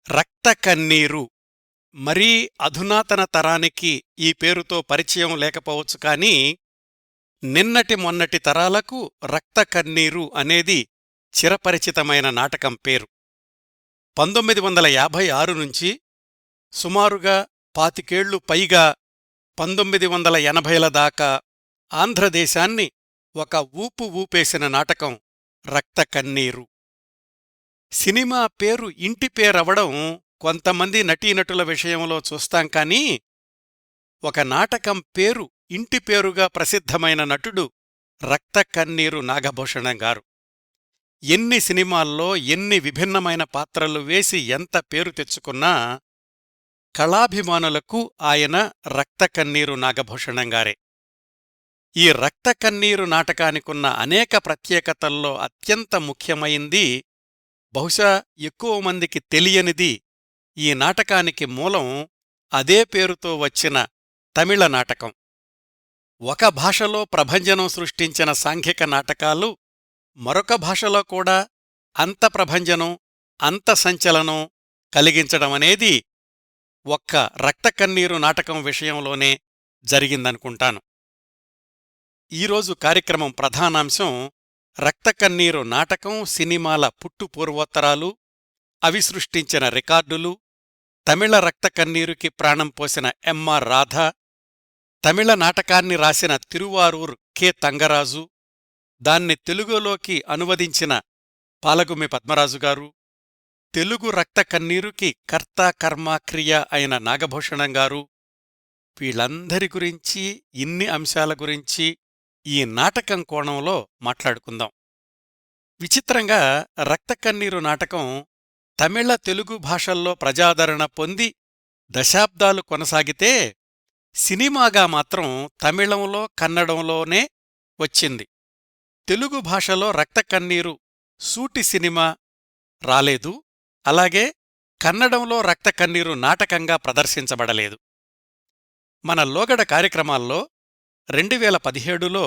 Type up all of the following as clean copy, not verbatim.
రక్త కన్నీరు మరీ అధునాతన తరానికి ఈ పేరుతో పరిచయం లేకపోవచ్చు కానీ నిన్నటి మొన్నటి తరాలకు రక్త కన్నీరు అనేది చిరపరిచితమైన నాటకం పేరు. 1956 నుంచి సుమారుగా 25 పైగా 1980ల దాకా ఆంధ్రదేశాన్ని ఒక ఊపు ఊపేసిన నాటకం రక్త కన్నీరు. సినిమా పేరు ఇంటి పేరవడం కొంతమంది నటీనటుల విషయంలో చూస్తాం కానీ ఒక నాటకం పేరు ఇంటి పేరుగా ప్రసిద్ధమైన నటుడు రక్త కన్నీరు నాగభూషణం గారు. ఎన్ని సినిమాల్లో ఎన్ని విభిన్నమైన పాత్రలు వేసి ఎంత పేరు తెచ్చుకున్నా కళాభిమానులకు ఆయన రక్త కన్నీరు నాగభూషణం గారే. ఈ రక్త కన్నీరు నాటకానికున్న అనేక ప్రత్యేకతల్లో అత్యంత ముఖ్యమైంది, బహుశా ఎక్కువ మందికి తెలియనిది, ఈ నాటకానికి మూలం అదే పేరుతో వచ్చిన తమిళ నాటకం. ఒక భాషలో ప్రభంజనం సృష్టించిన సాంఘిక నాటకాలు మరొక భాషలో కూడా అంత ప్రభంజనం, అంత సంచలనం కలిగించడమనేది ఒక్క రక్త కన్నీరు నాటకం విషయంలోనే జరిగిందనుకుంటాను. ఈరోజు కార్యక్రమం ప్రధానాంశం రక్త కన్నీరు నాటకం, సినిమాల పుట్టు పూర్వోత్తరాలు, అవి సృష్టించిన రికార్డులు, తమిళ రక్త కన్నీరుకి ప్రాణం పోసిన ఎంఆర్ రాధ, తమిళ నాటకాన్ని రాసిన తిరువారూర్ కె తంగరాజు, దాన్ని తెలుగులోకి అనువదించిన పాలగుమ్మి పద్మరాజుగారు, తెలుగు రక్త కన్నీరుకి కర్త కర్మ క్రియ అయిన నాగభూషణంగారు, వీళ్ళందరి గురించి, ఇన్ని అంశాల గురించి ఈ నాటకం కోణంలో మాట్లాడుకుందాం. విచిత్రంగా రక్త కన్నీరు నాటకం తమిళ తెలుగు భాషల్లో ప్రజాదరణ పొంది దశాబ్దాలు కొనసాగితే సినిమాగా మాత్రం తమిళంలో కన్నడంలోనే వచ్చింది. తెలుగు భాషలో రక్త కన్నీరు సూటి సినిమా రాలేదు. అలాగే కన్నడంలో రక్త కన్నీరు నాటకంగా ప్రదర్శించబడలేదు. మన లోగడ కార్యక్రమాల్లో 2017లో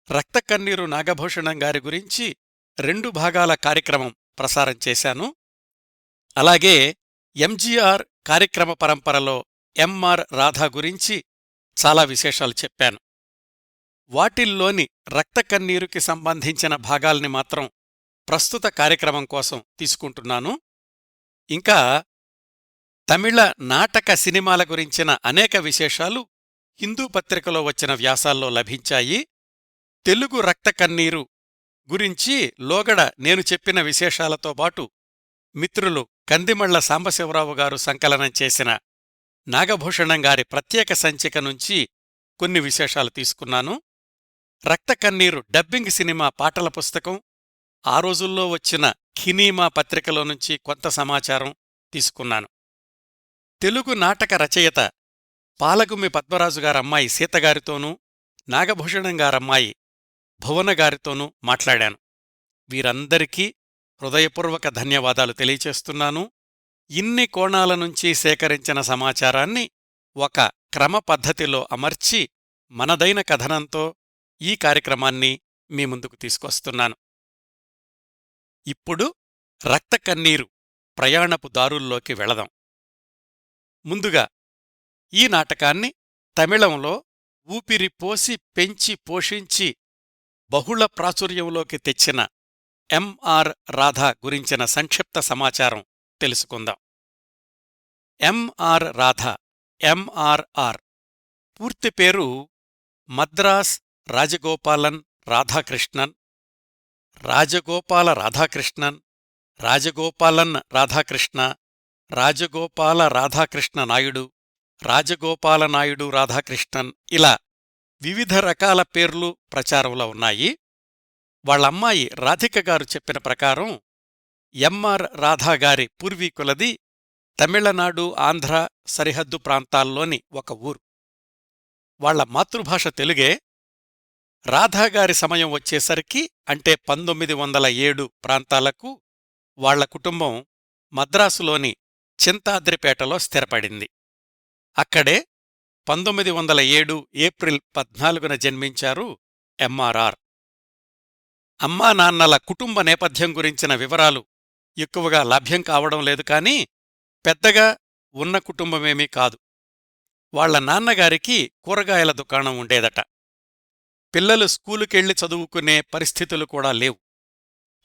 రక్త కన్నీరు నాగభూషణం గారి గురించి 2 భాగాల కార్యక్రమం ప్రసారం చేశాను. అలాగే ఎంజీఆర్ కార్యక్రమ పరంపరలో ఎంఆర్ రాధా గురించి చాలా విశేషాలు చెప్పాను. వాటిల్లోని రక్త కన్నీరుకి సంబంధించిన భాగాల్ని మాత్రం ప్రస్తుత కార్యక్రమం కోసం తీసుకుంటున్నాను. ఇంకా తమిళ నాటక సినిమాల గురించిన అనేక విశేషాలు హిందూ పత్రికలో వచ్చిన వ్యాసాల్లో లభించాయి. తెలుగు రక్త కన్నీరు గురించి లోగడ నేను చెప్పిన విశేషాలతో పాటు మిత్రులు కందిమళ్ల సాంబశివరావు గారు సంకలనం చేసిన నాగభూషణం గారి ప్రత్యేక సంచిక నుంచి కొన్ని విశేషాలు తీసుకున్నాను. రక్త కన్నీరు డబ్బింగ్ సినిమా పాటల పుస్తకం, ఆ రోజుల్లో వచ్చిన ఖినీమా పత్రికలో నుంచి కొంత సమాచారం తీసుకున్నాను. తెలుగు నాటక రచయిత పాలగుమ్మి పద్మరాజుగారమ్మాయి సీతగారితోనూ, నాగభూషణం గారమ్మాయి భువనగారితోనూ మాట్లాడాను. వీరందరికీ హృదయపూర్వక ధన్యవాదాలు తెలియచేస్తున్నాను. ఇన్ని కోణాల నుంచి సేకరించిన సమాచారాన్ని ఒక క్రమ పద్ధతిలో అమర్చి మనదైన కథనంతో ఈ కార్యక్రమాన్ని మీ ముందుకు తీసుకొస్తున్నాను. ఇప్పుడు రక్త కన్నీరు ప్రయాణపు దారుల్లోకి వెళదాం. ముందుగా ఈ నాటకాన్ని తమిళంలో ఊపిరిపోసి పెంచి పోషించి బహుళ ప్రాచుర్యంలోకి తెచ్చిన ఎంఆర్ రాధా గురించిన సంక్షిప్త సమాచారం తెలుసుకుందాం. ఎంఆర్ రాధా, ఎంఆర్ఆర్ పూర్తి పేరు మద్రాస్ రాజగోపాలన్ రాధాకృష్ణన్, రాజగోపాల రాధాకృష్ణన్, రాజగోపాలన్ రాధాకృష్ణ, రాజగోపాల రాధాకృష్ణ నాయుడు, రాజగోపాలనాయుడు రాధాకృష్ణన్, ఇలా వివిధ రకాల పేర్లు ప్రచారంలో ఉన్నాయి. వాళ్ళమ్మాయి రాధికగారు చెప్పిన ప్రకారం ఎంఆర్ రాధాగారి పూర్వీకులది తమిళనాడు, ఆంధ్ర సరిహద్దు ప్రాంతాల్లోని ఒక ఊరు. వాళ్ల మాతృభాష తెలుగే. రాధాగారి సమయం వచ్చేసరికి, అంటే 1907 ప్రాంతాలకు వాళ్ల కుటుంబం మద్రాసులోని చింతాద్రిపేటలో స్థిరపడింది. అక్కడే 1907 ఏప్రిల్ 14న జన్మించారు ఎంఆర్ఆర్. అమ్మానాన్నల కుటుంబ నేపథ్యం గురించిన వివరాలు ఎక్కువగా లభ్యం కావడం లేదు కానీ పెద్దగా ఉన్న కుటుంబమేమీ కాదు. వాళ్ల నాన్నగారికి కూరగాయల దుకాణం ఉండేదట. పిల్లలు స్కూలుకెళ్ళి చదువుకునే పరిస్థితులు కూడా లేవు.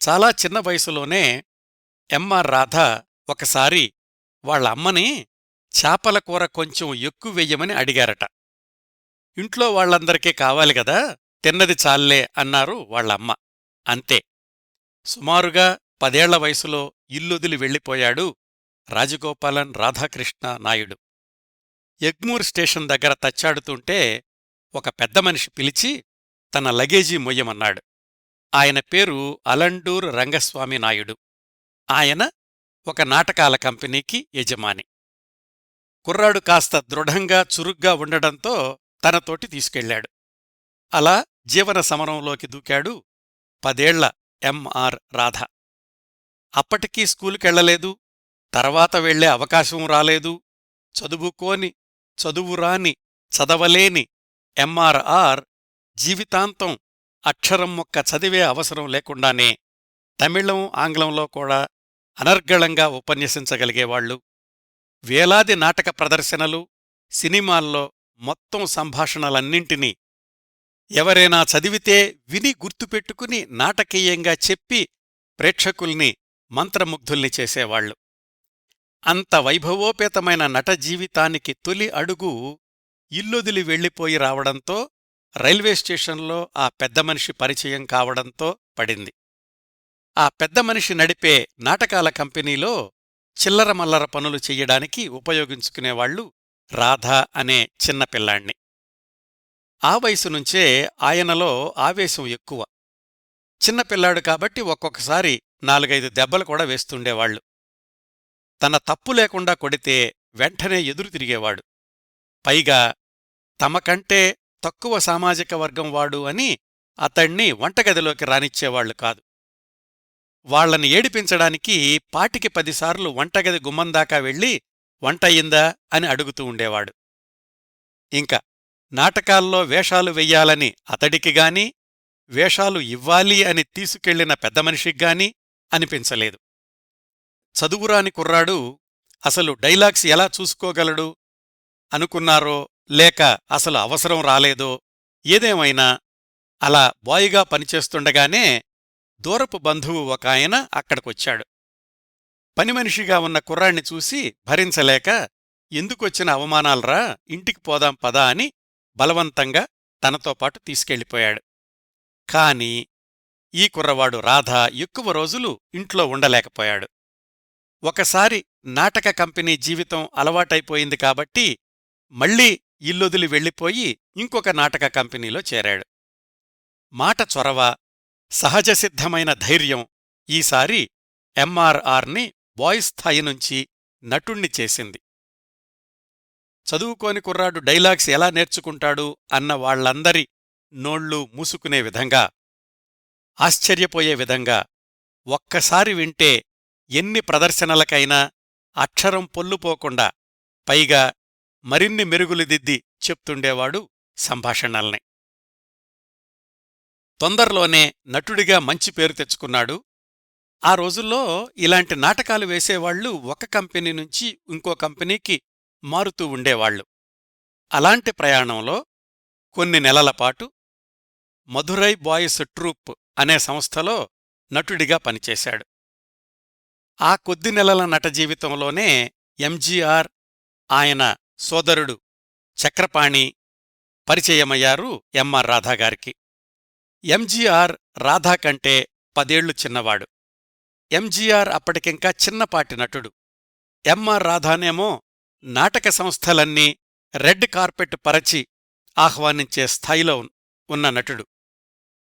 చాలా చిన్న వయసులోనే ఎంఆర్ రాధ ఒకసారి వాళ్ల అమ్మని చేపల కూర కొంచెం ఎక్కువెయ్యమని అడిగారట. ఇంట్లో వాళ్లందరికీ కావాలిగదా, తిన్నది చాల్లే అన్నారు వాళ్లమ్మ. అంతే. సుమారుగా 10 ఏళ్ల వయసులో ఇల్లొదిలి వెళ్ళిపోయాడు రాజగోపాలన్ రాధాకృష్ణ నాయుడు. ఎగ్మూర్ స్టేషన్ దగ్గర తచ్చాడుతుంటే ఒక పెద్దమనిషి పిలిచి తన లగేజీ మొయ్యమన్నాడు. ఆయన పేరు అలండూర్ రంగస్వామి నాయుడు. ఆయన ఒక నాటకాల కంపెనీకి యజమాని. కుర్రాడు కాస్త దృఢంగా చురుగ్గా ఉండడంతో తనతోటి తీసుకెళ్లాడు. అలా జీవన సమరంలోకి దూకాడు 10 ఏళ్ల ఎంఆర్ రాధ. అప్పటికీ స్కూలుకెళ్లలేదు, తర్వాత వెళ్లే అవకాశం రాలేదు. చదువురాని చదవలేని ఎంఆర్ఆర్ జీవితాంతం అక్షరం మొక్క చదివే అవసరం లేకుండానే తమిళం, ఆంగ్లంలో కూడా అనర్గళంగా ఉపన్యసించగలిగేవాళ్లు. వేలాది నాటక ప్రదర్శనలు, సినిమాల్లో మొత్తం సంభాషణలన్నింటినీ ఎవరైనా చదివితే విని గుర్తుపెట్టుకుని నాటకీయంగా చెప్పి ప్రేక్షకుల్ని మంత్రముగ్ధుల్ని చేసేవాళ్లు. అంత వైభవోపేతమైన నట జీవితానికి తొలి అడుగు ఇల్లొదిలి వెళ్ళిపోయి రావడంతో, రైల్వే స్టేషన్లో ఆ పెద్దమనిషి పరిచయం కావడంతో పడింది. ఆ పెద్దమనిషి నడిపే నాటకాల కంపెనీలో చిల్లరమల్లర పనులు చెయ్యడానికి ఉపయోగించుకునేవాళ్లు రాధ అనే చిన్నపిల్లాణ్ణి. ఆ వయసునుంచే ఆయనలో ఆవేశం ఎక్కువ. చిన్నపిల్లాడు కాబట్టి ఒక్కొక్కసారి 4-5 దెబ్బలు కూడా వేస్తుండేవాళ్లు. తన తప్పు లేకుండా కొడితే వెంటనే ఎదురు తిరిగేవాడు. పైగా తమకంటే తక్కువ సామాజిక వర్గం వాడు అని అతణ్ణి వంటగదిలోకి రానిచ్చేవాళ్లు కాదు. వాళ్లని ఏడిపించడానికి 5-10 సార్లు వంటగది గుమ్మందాకా వెళ్లి వంటయిందా అని అడుగుతూ ఉండేవాడు. ఇంకా నాటకాల్లో వేషాలు వెయ్యాలని అతడికిగాని, వేషాలు ఇవ్వాలి అని తీసుకెళ్లిన పెద్దమనిషిగ్గాని అనిపించలేదు. చదువురాని కుర్రాడు అసలు డైలాగ్స్ ఎలా చూసుకోగలడు అనుకున్నారో లేక అసలు అవసరం రాలేదో, ఏదేమైనా అలా బాయ్గా పనిచేస్తుండగానే దూరపు బంధువు ఒకాయన అక్కడికొచ్చాడు. పనిమనిషిగా ఉన్న కుర్రాణ్ణి చూసి భరించలేక, ఎందుకొచ్చిన అవమానాల్రా, ఇంటికి పోదాం పదా అని బలవంతంగా తనతో పాటు తీసుకెళ్ళిపోయాడు. కాని ఈ కుర్రవాడు రాధ ఎక్కువ రోజులు ఇంట్లో ఉండలేకపోయాడు. ఒకసారి నాటక కంపెనీ జీవితం అలవాటైపోయింది కాబట్టి మళ్లీ ఇల్లొదిలి వెళ్ళిపోయి ఇంకొక నాటక కంపెనీలో చేరాడు. మాట చొరవ, సహజసిద్ధమైన ధైర్యం ఈసారి ఎంఆర్ఆర్ని బాయ్ స్థాయి నుంచి నటుణ్ణి చేసింది. చదువుకోని కుర్రాడు డైలాగ్స్ ఎలా నేర్చుకుంటాడు అన్న వాళ్లందరి నోళ్లూ మూసుకునే విధంగా, ఆశ్చర్యపోయే విధంగా, ఒక్కసారి వింటే ఎన్ని ప్రదర్శనలకైనా అక్షరం పొల్లుపోకుండా, పైగా మరిన్ని మెరుగులు దిద్ది చెప్తుండేవాడు సంభాషణల్ని. తొందరలోనే నటుడిగా మంచి పేరు తెచ్చుకున్నాడు. ఆ రోజుల్లో ఇలాంటి నాటకాలు వేసేవాళ్లు ఒక కంపెనీ నుంచి ఇంకో కంపెనీకి మారుతూ ఉండేవాళ్లు. అలాంటి ప్రయాణంలో కొన్ని నెలలపాటు మధురై బాయ్స్ ట్రూప్ అనే సంస్థలో నటుడిగా పనిచేశాడు. ఆ కొద్ది నెలల నట జీవితంలోనే ఎంజీఆర్, ఆయన సోదరుడు చక్రపాణి పరిచయమయ్యారు ఎంఆర్ రాధాగారికి. ఎంజీఆర్ రాధా కంటే 10 ఏళ్లు చిన్నవాడు. ఎంజీఆర్ అప్పటికింకా చిన్నపాటి నటుడు. ఎంఆర్ రాధానేమో నాటక సంస్థలన్నీ రెడ్ కార్పెట్ పరచి ఆహ్వానించే స్థాయిలో ఉన్న నటుడు.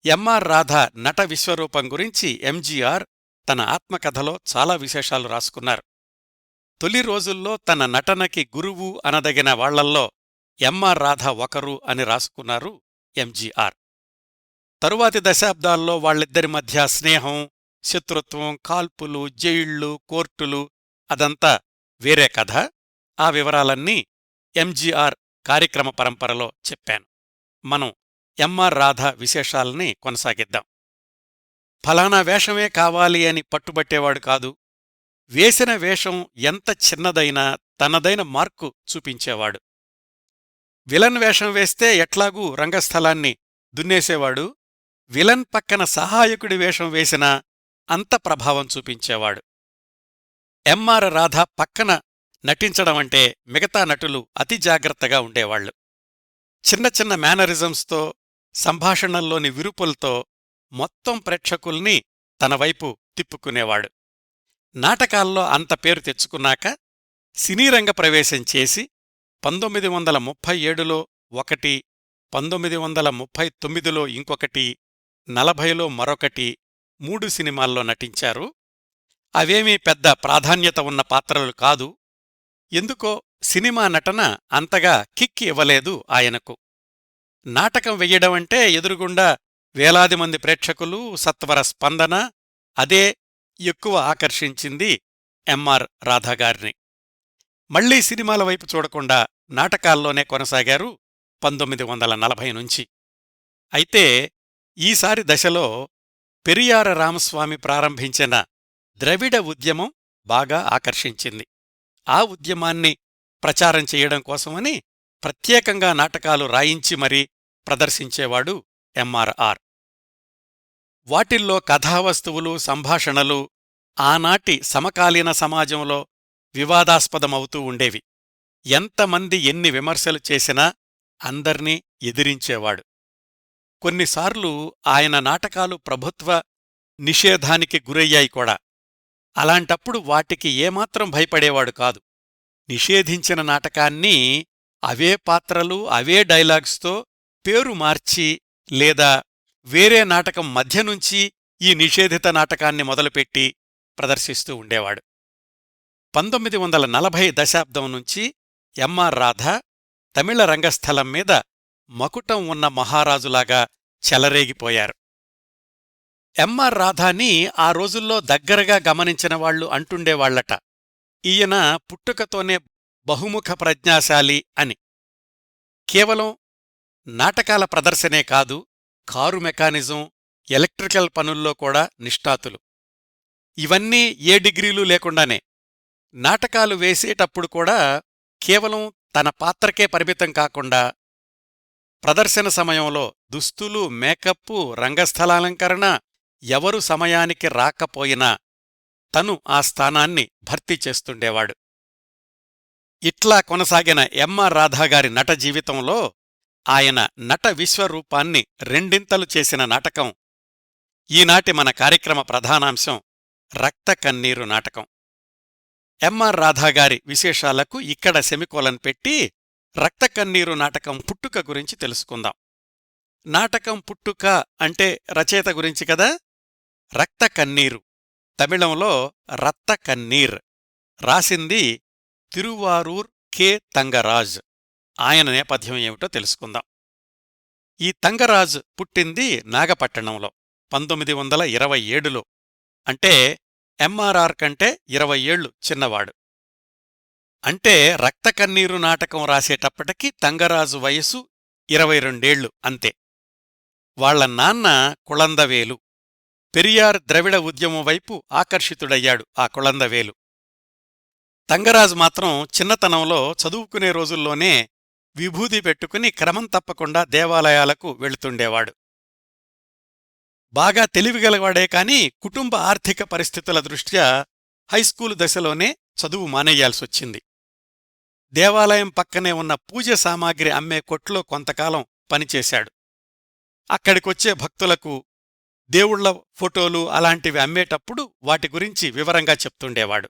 ఎంఆర్ రాధా నట విశ్వరూపం గురించి ఎంజీఆర్ తన ఆత్మకథలో చాలా విశేషాలు రాసుకున్నారు. తొలి రోజుల్లో తన నటనకి గురువు అనదగిన వాళ్లల్లో ఎంఆర్ రాధా ఒకరు అని రాసుకున్నారు ఎంజీఆర్. తరువాతి దశాబ్దాల్లో వాళ్ళిద్దరి మధ్య స్నేహం, శత్రుత్వం, కాల్పులు, జైళ్లు, కోర్టులు అదంతా వేరే కథ. ఆ వివరాలన్నీ ఎంజీఆర్ కార్యక్రమ పరంపరలో చెప్పాను. మనం ఎంఆర్ రాధా విశేషాల్ని కొనసాగిద్దాం. ఫలానా వేషమే కావాలి అని పట్టుబట్టేవాడు కాదు. వేసిన వేషం ఎంత చిన్నదైనా తనదైన మార్కు చూపించేవాడు. విలన్ వేషం వేస్తే ఎట్లాగూ రంగస్థలాన్ని దున్నేసేవాడు. విలన్ పక్కన సహాయకుడి వేషం వేసినా అంత ప్రభావం చూపించేవాడు. ఎంఆర్ రాధ పక్కన నటించడమంటే మిగతా నటులు అతి జాగ్రత్తగా ఉండేవాళ్లు. చిన్న చిన్న మేనరిజమ్స్తో, సంభాషణల్లోని విరుపులతో మొత్తం ప్రేక్షకుల్ని తనవైపు తిప్పుకునేవాడు. నాటకాల్లో అంత పేరు తెచ్చుకున్నాక సినీరంగ ప్రవేశం చేసి 1937లో ఒకటి, 1939లో ఇంకొకటి, 40లో మరొకటి 3 సినిమాల్లో నటించారు. అవేమీ పెద్ద ప్రాధాన్యత ఉన్న పాత్రలు కాదు. ఎందుకో సినిమా నటన అంతగా కిక్ ఇవ్వలేదు ఆయనకు. నాటకం వెయ్యడమంటే ఎదురుగుండా వేలాది మంది ప్రేక్షకులు, సత్వర స్పందన, అదే ఎక్కువ ఆకర్షించింది ఎంఆర్ రాధాగారిని. మళ్లీ సినిమాల వైపు చూడకుండా నాటకాల్లోనే కొనసాగారు 1940 నుంచి. అయితే ఈసారి దశలో పెరియార రామస్వామి ప్రారంభించిన ద్రవిడ ఉద్యమం బాగా ఆకర్షించింది. ఆ ఉద్యమాన్ని ప్రచారం చెయ్యడం కోసమని ప్రత్యేకంగా నాటకాలు రాయించి మరీ ప్రదర్శించేవాడు ఎంఆర్ఆర్. వాటిల్లో కథావస్తువులు, సంభాషణలు ఆనాటి సమకాలీన సమాజంలో వివాదాస్పదమవుతూ ఉండేవి. ఎంతమంది ఎన్ని విమర్శలు చేసినా అందర్నీ ఎదిరించేవాడు. కొన్నిసార్లు ఆయన నాటకాలు ప్రభుత్వ నిషేధానికి గురయ్యాయి కూడా. అలాంటప్పుడు వాటికి ఏమాత్రం భయపడేవాడు కాదు. నిషేధించిన నాటకాన్ని అవే పాత్రలు, అవే డైలాగ్స్తో పేరు మార్చి లేదా వేరే నాటకం మధ్యనుంచి ఈ నిషేధిత నాటకాన్ని మొదలుపెట్టి ప్రదర్శిస్తూ ఉండేవాడు. 1940 దశాబ్దం నుంచి ఎంఆర్ రాధ తమిళ రంగస్థలం మీద మకుటం ఉన్న మహారాజులాగా చెలరేగిపోయారు. ఎంఆర్ రాధాని ఆ రోజుల్లో దగ్గరగా గమనించినవాళ్లు అంటుండేవాళ్లట, ఈయన పుట్టుకతోనే బహుముఖ ప్రజ్ఞాశాలి అని. కేవలం నాటకాల ప్రదర్శనే కాదు, కారు మెకానిజం, ఎలక్ట్రికల్ పనుల్లో కూడా నిష్ణాతులు. ఇవన్నీ ఏ డిగ్రీలు లేకుండానే నాటకాలు వేసేటప్పుడు కూడా కేవలం తన పాత్రకే పరిమితం కాకుండా ప్రదర్శన సమయంలో దుస్తులు, మేకప్పు, రంగస్థలాలంకరణ ఎవరు సమయానికి రాకపోయినా తను ఆ స్థానాన్ని భర్తీ చేస్తుండేవాడు. ఇట్లా కొనసాగిన ఎంఆర్ రాధాగారి నట జీవితంలో ఆయన నట విశ్వరూపాన్ని రెండింతలు చేసిన నాటకం ఈనాటి మన కార్యక్రమ ప్రధానాంశం రక్త కన్నీరు నాటకం. ఎంఆర్ రాధాగారి విశేషాలకు ఇక్కడ సెమికోలన్ పెట్టి రక్త కన్నీరు నాటకం పుట్టుక గురించి తెలుసుకుందాం. నాటకం పుట్టుక అంటే రచయిత గురించి కదా. రక్త కన్నీరు తమిళంలో రత్త కన్నీర్, రాసింది తిరువారూర్ కె తంగరాజ్. ఆయన నేపథ్యం ఏమిటో తెలుసుకుందాం. ఈ తంగరాజ్ పుట్టింది నాగపట్టణంలో 1927లో. అంటే ఎంఆర్ఆర్ కంటే 20 ఏళ్లు చిన్నవాడు. అంటే రక్త కన్నీరు నాటకం రాసేటప్పటికి తంగరాజు వయసు 22 అంతే. వాళ్ల నాన్న కుళందవేలు. పెరియార్ ద్రవిడ ఉద్యమం వైపు ఆకర్షితుడయ్యాడు ఆ కుళందవేలు. తంగరాజు మాత్రం చిన్నతనంలో చదువుకునే రోజుల్లోనే విభూది పెట్టుకుని క్రమం తప్పకుండా దేవాలయాలకు వెళుతుండేవాడు. బాగా తెలివిగలవాడే కాని కుటుంబ ఆర్థిక పరిస్థితుల దృష్ట్యా హైస్కూలు దశలోనే చదువు మానేయాల్సొచ్చింది. దేవాలయం పక్కనే ఉన్న పూజ సామాగ్రి అమ్మే కొట్లో కొంతకాలం పనిచేశాడు. అక్కడికొచ్చే భక్తులకు దేవుళ్ల ఫోటోలు అలాంటివి అమ్మేటప్పుడు వాటి గురించి వివరంగా చెప్తుండేవాడు.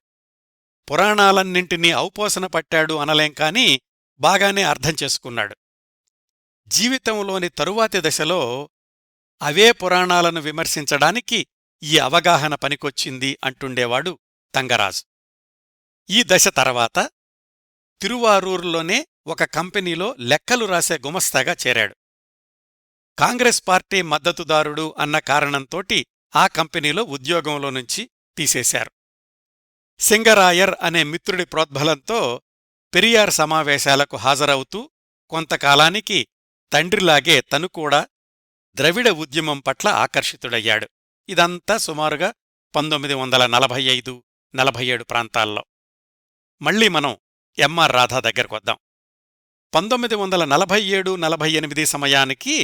పురాణాలన్నింటినీ ఔపోసన పట్టాడు అనలేం కాని బాగానే అర్థం చేసుకున్నాడు. జీవితంలోని తరువాతి దశలో అవే పురాణాలను విమర్శించడానికి ఈ అవగాహన పనికొచ్చింది అంటుండేవాడు తంగరాజు. ఈ దశ తర్వాత తిరువారూర్లోనే ఒక కంపెనీలో లెక్కలు రాసే గుమస్తాగా చేరాడు. కాంగ్రెస్ పార్టీ మద్దతుదారుడు అన్న కారణంతోటి ఆ కంపెనీలో ఉద్యోగంలో నుంచి తీసేశారు. సింగరాయర్ అనే మిత్రుడి ప్రోద్బలంతో పెరియార్ సమావేశాలకు హాజరవుతూ కొంతకాలానికి తండ్రిలాగే తను కూడా ద్రవిడ ఉద్యమం పట్ల ఆకర్షితుడయ్యాడు. ఇదంతా సుమారుగా 1945, 47 ప్రాంతాల్లో. మళ్లీ మనం ఎంఆర్ రాధా దగ్గరకొద్దాం. 1947-48 సమయానికి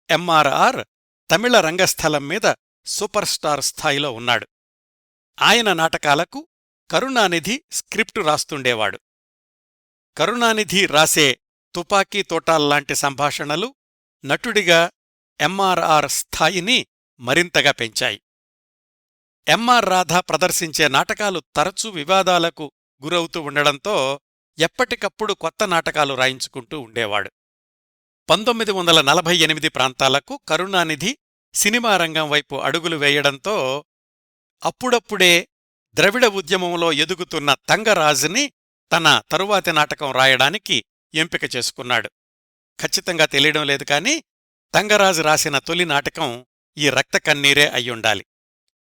ఎంఆర్ఆర్ తమిళ రంగస్థలం మీద సూపర్ స్టార్ స్థాయిలో ఉన్నాడు. ఆయన నాటకాలకు కరుణానిధి స్క్రిప్టు రాస్తుండేవాడు. కరుణానిధి రాసే తుపాకీ తోటాల్లాంటి సంభాషణలు నటుడిగా ఎంఆర్ఆర్ స్థాయిని మరింతగా పెంచాయి. ఎంఆర్ రాధా ప్రదర్శించే నాటకాలు తరచూ వివాదాలకు గురవుతూ ఉండడంతో ఎప్పటికప్పుడు కొత్త నాటకాలు రాయించుకుంటూ ఉండేవాడు. 1948 ప్రాంతాలకు కరుణానిధి సినిమా రంగం వైపు అడుగులు వేయడంతో అప్పుడప్పుడే ద్రవిడ ఉద్యమంలో ఎదుగుతున్న తంగరాజుని తన తరువాతి నాటకం రాయడానికి ఎంపిక చేసుకున్నాడు. ఖచ్చితంగా తెలియడం లేదు కాని తంగరాజు రాసిన తొలి నాటకం ఈ రక్త కన్నీరే అయ్యుండాలి.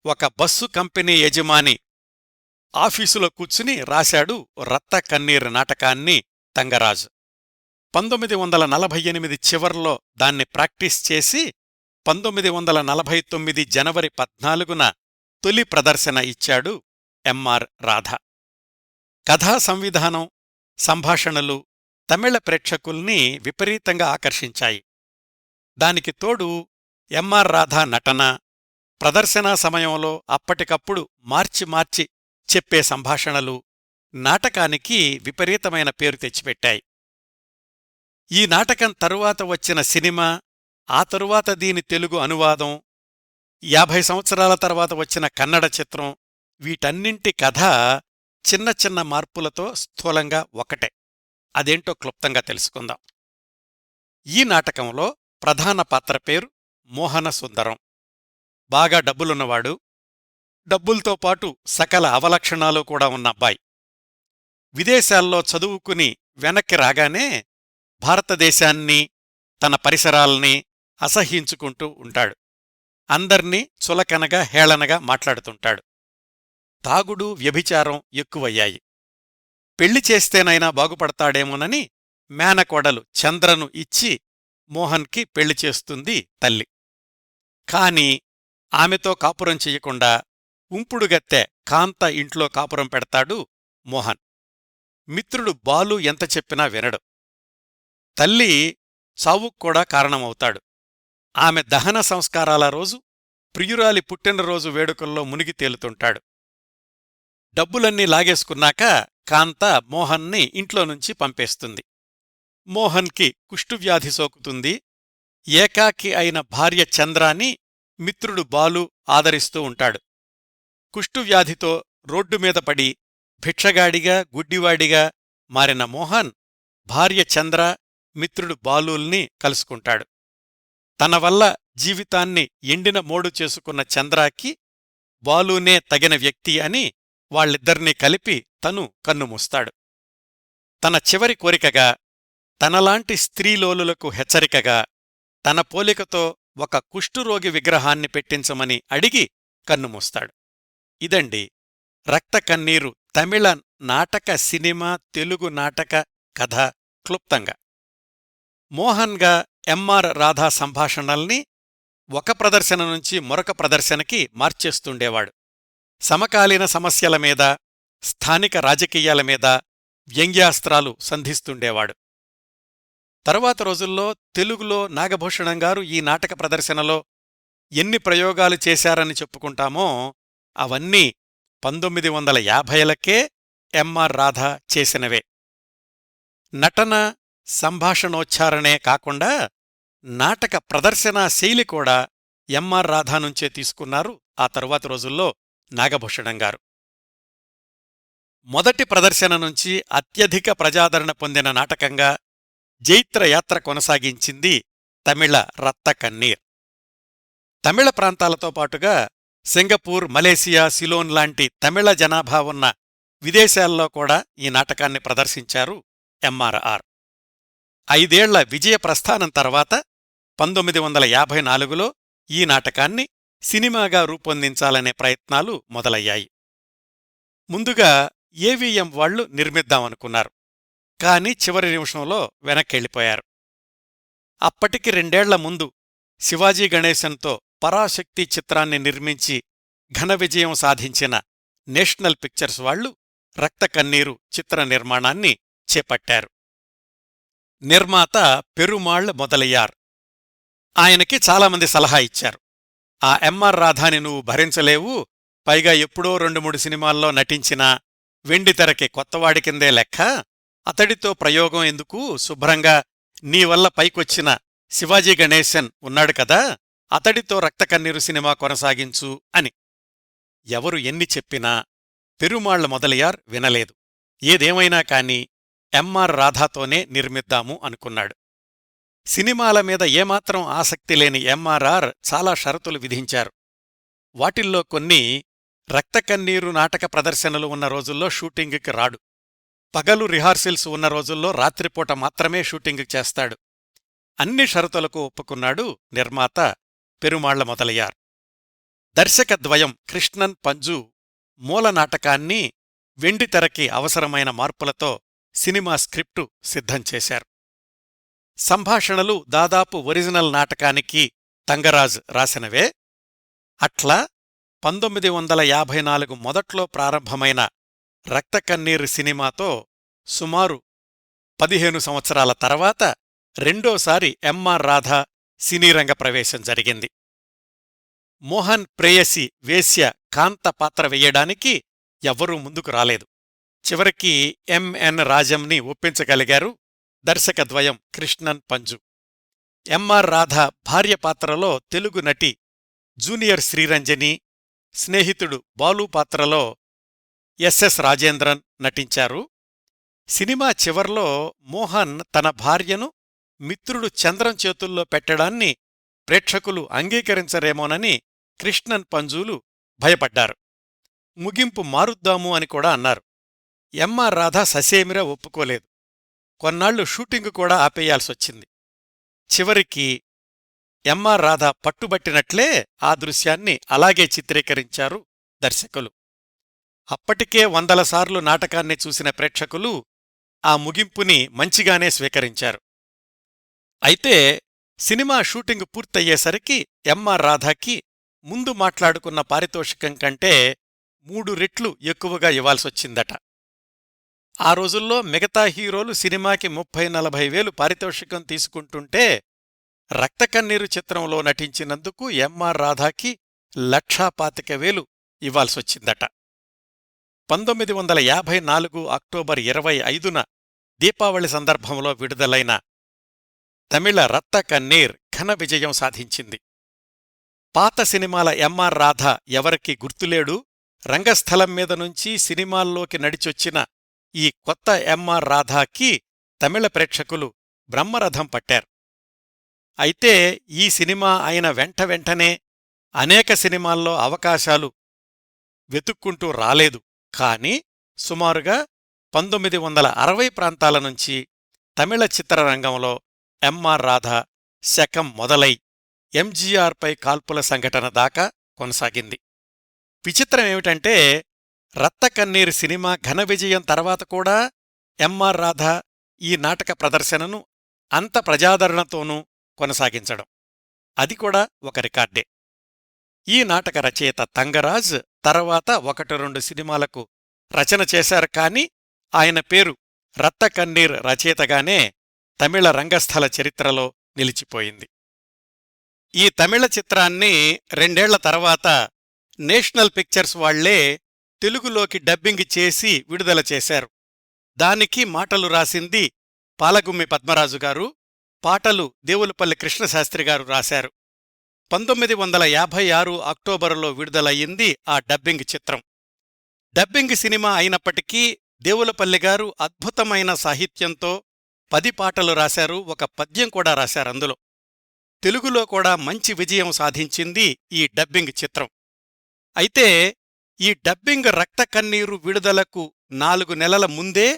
ఒక బస్సు కంపెనీ యజమాని ఆఫీసులో కూర్చుని రాశాడు రక్త కన్నీరు నాటకాన్ని తంగరాజు. 1948 చివర్లో దాన్ని ప్రాక్టీస్ చేసి 1949 జనవరి 14న తొలి ప్రదర్శన ఇచ్చాడు ఎంఆర్ రాధా. కథా సంవిధానం, సంభాషణలు తమిళ ప్రేక్షకుల్ని విపరీతంగా ఆకర్షించాయి. దానికి తోడు ఎంఆర్ రాధా నటన, ప్రదర్శనా సమయంలో అప్పటికప్పుడు మార్చి చెప్పే సంభాషణలు నాటకానికి విపరీతమైన పేరు తెచ్చిపెట్టాయి. ఈ నాటకం తరువాత వచ్చిన సినిమా, ఆ తరువాత దీని తెలుగు అనువాదం, 50 సంవత్సరాల తర్వాత వచ్చిన కన్నడ చిత్రం, వీటన్నింటి కథ చిన్న చిన్న మార్పులతో స్థూలంగా ఒకటే. అదేంటో క్లుప్తంగా తెలుసుకుందాం. ఈ నాటకంలో ప్రధాన పాత్ర పేరు మోహన సుందరం. బాగా డబ్బులున్నవాడు, డబ్బులతో పాటు సకల అవలక్షణాలు కూడా ఉన్న అబ్బాయి. విదేశాల్లో చదువుకుని వెనక్కి రాగానే భారతదేశాన్ని, తన పరిసరాల్ని అసహ్యించుకుంటూ ఉంటాడు. అందర్నీ చులకనగా, హేళనగా మాట్లాడుతుంటాడు. తాగుడు, వ్యభిచారం ఎక్కువయ్యాయి. పెళ్లి చేస్తేనైనా బాగుపడతాడేమోనని మేనకోడలు చంద్రను ఇచ్చి మోహన్కి పెళ్లి చేస్తుంది తల్లి. కాని ఆమెతో కాపురం చెయ్యకుండా ఉంపుడుగత్తె కాంత ఇంట్లో కాపురం పెడతాడు మోహన్. మిత్రుడు బాలు ఎంత చెప్పినా వినడు. తల్లి చావుక్కూడా కారణమవుతాడు. ఆమె దహన సంస్కారాల రోజు ప్రియురాలి పుట్టినరోజు వేడుకల్లో మునిగి తేలుతుంటాడు. డబ్బులన్నీ లాగేసుకున్నాక కాంత మోహన్ని ఇంట్లోనుంచి పంపేస్తుంది. మోహన్కి కుష్ఠువ్యాధి సోకుతుంది. ఏకాకి అయిన భార్య చంద్రాని మిత్రుడు బాలు ఆదరిస్తూ ఉంటాడు. కుష్ఠువ్యాధితో రోడ్డుమీద పడి భిక్షగాడిగా, గుడ్డివాడిగా మారిన మోహన్ భార్య చంద్ర, మిత్రుడు బాలుల్ని కలుసుకుంటాడు. తన వల్ల జీవితాన్ని ఎండిన మోడు చేసుకున్న చంద్రాకి బాలునే తగిన వ్యక్తి అని వాళ్ళిద్దరినీ కలిపి తను కన్నుమూస్తాడు. తన చివరి కోరికగా, తనలాంటి స్త్రీలోలులకు హెచ్చరికగా తన పోలికతో ఒక కుష్ఠురోగి విగ్రహాన్ని పెట్టించమని అడిగి కన్నుమూస్తాడు. ఇదండి రక్త కన్నీరు తమిళ నాటక, సినిమా, తెలుగు నాటక కథ క్లుప్తంగా. మోహన్గా ఎంఆర్ రాధా సంభాషణల్ని ఒక ప్రదర్శన నుంచి మరొక ప్రదర్శనకి మార్చేస్తుండేవాడు. సమకాలీన సమస్యల మీద, స్థానిక రాజకీయాల మీద వ్యంగ్యాస్త్రాలు సంధిస్తుండేవాడు. తరువాత రోజుల్లో తెలుగులో నాగభూషణం గారు ఈ నాటక ప్రదర్శనలో ఎన్ని ప్రయోగాలు చేశారని చెప్పుకుంటామో అవన్నీ 1950లకే ఎంఆర్ రాధా చేసినవే. నటన, సంభాషణోచ్చారణే కాకుండా నాటక ప్రదర్శనా శైలి కూడా ఎంఆర్ రాధా నుంచే తీసుకున్నారు ఆ తరువాతి రోజుల్లో నాగభూషణం గారు. మొదటి ప్రదర్శన నుంచి అత్యధిక ప్రజాదరణ పొందిన నాటకంగా జైత్రయాత్ర కొనసాగించింది తమిళ రక్త కన్నీర్. తమిళ ప్రాంతాలతో పాటుగా సింగపూర్, మలేసియా, సిలోన్ లాంటి తమిళ జనాభా ఉన్న విదేశాల్లో కూడా ఈ నాటకాన్ని ప్రదర్శించారు ఎంఆర్ఆర్. 5 ఏళ్ల విజయ ప్రస్థానం తర్వాత 1954లో ఈ నాటకాన్ని సినిమాగా రూపొందించాలనే ప్రయత్నాలు మొదలయ్యాయి. ముందుగా ఏవిఎం వాళ్లు నిర్మిద్దామనుకున్నారు. కాని చివరి నిమిషంలో వెనక్కెళ్ళిపోయారు. అప్పటికి 2 ఏళ్ల ముందు శివాజీ గణేశన్తో పరాశక్తి చిత్రాన్ని నిర్మించి ఘన విజయం సాధించిన నేషనల్ పిక్చర్స్ వాళ్లు రక్త కన్నీరు చిత్ర నిర్మాణాన్ని చేపట్టారు. నిర్మాత పెరుమాళ్ మొదలయ్యార్. ఆయనకి చాలామంది సలహా ఇచ్చారు. ఆ ఎంఆర్ రాధాని నువ్వు భరించలేవు, పైగా ఎప్పుడో 2-3 సినిమాల్లో నటించినా వెండితెరకి కొత్తవాడి కిందే లెక్క, అతడితో ప్రయోగం ఎందుకు, శుభ్రంగా నీవల్ల పైకొచ్చిన శివాజీ గణేశన్ ఉన్నాడు కదా, అతడితో రక్తకన్నీరు సినిమా కొనసాగించు అని. ఎవరు ఎన్ని చెప్పినా పెరుమాళ్ల మొదలయార్ వినలేదు. ఏదేమైనా కాని ఎంఆర్ రాధాతోనే నిర్మిద్దాము అనుకున్నాడు. సినిమాల మీద ఏమాత్రం ఆసక్తి లేని ఎంఆర్ఆర్ చాలా షరతులు విధించారు. వాటిల్లో కొన్ని రక్తకన్నీరు నాటక ప్రదర్శనలు ఉన్న రోజుల్లో షూటింగుకి రాడు, పగలు రిహార్సిల్స్ ఉన్న రోజుల్లో రాత్రిపూట మాత్రమే షూటింగు చేస్తాడు. అన్ని షరతులకు ఒప్పుకున్నాడు నిర్మాత పెరుమాళ్ల మొదలయార్. దర్శకద్వయం కృష్ణన్ పంజు మూల నాటకాన్ని వెండితెరకి అవసరమైన మార్పులతో సినిమా స్క్రిప్టు సిద్ధం చేశారు. సంభాషణలు దాదాపు ఒరిజినల్ నాటకానికి తంగరాజ్ రాసినవే. అట్లా 1954 మొదట్లో ప్రారంభమైన రక్తకన్నీరు సినిమాతో సుమారు 15 సంవత్సరాల తర్వాత రెండోసారి ఎంఆర్ రాధా సినీరంగ ప్రవేశం జరిగింది. మోహన్ ప్రేయసి వేశ్య కాంత పాత్ర వెయ్యడానికి ఎవ్వరూ ముందుకు రాలేదు. చివరికి ఎంఎన్ రాజంని ఒప్పించగలిగారు దర్శకద్వయం కృష్ణన్ పంజు. ఎంఆర్ రాధా భార్య పాత్రలో తెలుగు నటి జూనియర్ శ్రీరంజని, స్నేహితుడు బాలు పాత్రలో ఎస్ఎస్ రాజేంద్రన్ నటించారు. సినిమా చివర్లో మోహన్ తన భార్యను మిత్రుడు చంద్రం చేతుల్లో పెట్టడాన్ని ప్రేక్షకులు అంగీకరించరేమోనని కృష్ణన్ పంజులు భయపడ్డారు. ముగింపు మారుద్దాము అని కూడా అన్నారు. ఎంఆర్ రాధా ససేమిరా ఒప్పుకోలేదు. కొన్నాళ్లు షూటింగు కూడా ఆపేయాల్సొచ్చింది. చివరికి ఎంఆర్ రాధా పట్టుబట్టినట్లే ఆ దృశ్యాన్ని అలాగే చిత్రీకరించారు దర్శకులు. అప్పటికే 100 సార్లు నాటకాన్ని చూసిన ప్రేక్షకులు ఆ ముగింపుని మంచిగానే స్వీకరించారు. అయితే సినిమా షూటింగు పూర్తయ్యేసరికి ఎంఆర్ రాధాకి ముందు మాట్లాడుకున్న పారితోషికం కంటే 3 రెట్లు ఎక్కువగా ఇవ్వాల్సొచ్చిందట. ఆ రోజుల్లో మిగతా హీరోలు సినిమాకి 30-40 వేలు పారితోషికం తీసుకుంటుంటే రక్తకన్నీరు చిత్రంలో నటించినందుకు ఎంఆర్ రాధాకి 1,25,000 ఇవ్వాల్సొచ్చిందట. 1954 అక్టోబర్ 25న దీపావళి సందర్భంలో విడుదలైన తమిళ రత్త కన్నీర్ ఘన విజయం సాధించింది. పాత సినిమాల ఎంఆర్ రాధా ఎవరికి గుర్తులేడు, రంగస్థలం మీద నుంచి సినిమాల్లోకి నడిచొచ్చిన ఈ కొత్త ఎంఆర్ రాధాకి తమిళ ప్రేక్షకులు బ్రహ్మరథం పట్టారు. అయితే ఈ సినిమా అయిన వెంటనే అనేక సినిమాల్లో అవకాశాలు వెతుక్కుంటూ రాలేదు. కాని సుమారుగా 1960 ప్రాంతాల నుంచి తమిళ చిత్రరంగంలో ఎంఆర్ రాధా శకం మొదలై ఎంజీఆర్పై కాల్పుల సంఘటన దాకా కొనసాగింది. విచిత్రమేమిటంటే రత్తకన్నీరు సినిమా ఘన విజయం తర్వాత కూడా ఎంఆర్ రాధా ఈ నాటక ప్రదర్శనను అంత ప్రజాదరణతోనూ కొనసాగించడం, అది కూడా ఒక రికార్డే. ఈ నాటక రచయిత తంగరాజ్ తర్వాత 1-2 సినిమాలకు రచన చేశారు. కాని ఆయన పేరు రత్తకన్నీర్ రచయితగానే తమిళ రంగస్థల చరిత్రలో నిలిచిపోయింది. ఈ తమిళ చిత్రాన్ని 2 ఏళ్ల తర్వాత నేషనల్ పిక్చర్స్ వాళ్లే తెలుగులోకి డబ్బింగ్ చేసి విడుదల చేశారు. దానికి మాటలు రాసింది పాలగుమ్మి పద్మరాజుగారు, పాటలు దేవులపల్లి కృష్ణశాస్త్రిగారు రాశారు. 1956 అక్టోబరులో విడుదలయ్యింది ఆ డబ్బింగ్ చిత్రం. డబ్బింగ్ సినిమా అయినప్పటికీ దేవులపల్లిగారు అద్భుతమైన సాహిత్యంతో 10 పాటలు రాశారు, ఒక పద్యం కూడా రాశారందులో. తెలుగులో కూడా మంచి విజయం సాధించింది ఈ డబ్బింగ్ చిత్రం. అయితే ఈ డబ్బింగ్ రక్తకన్నీరు విడుదలకు 4 నెలల ముందే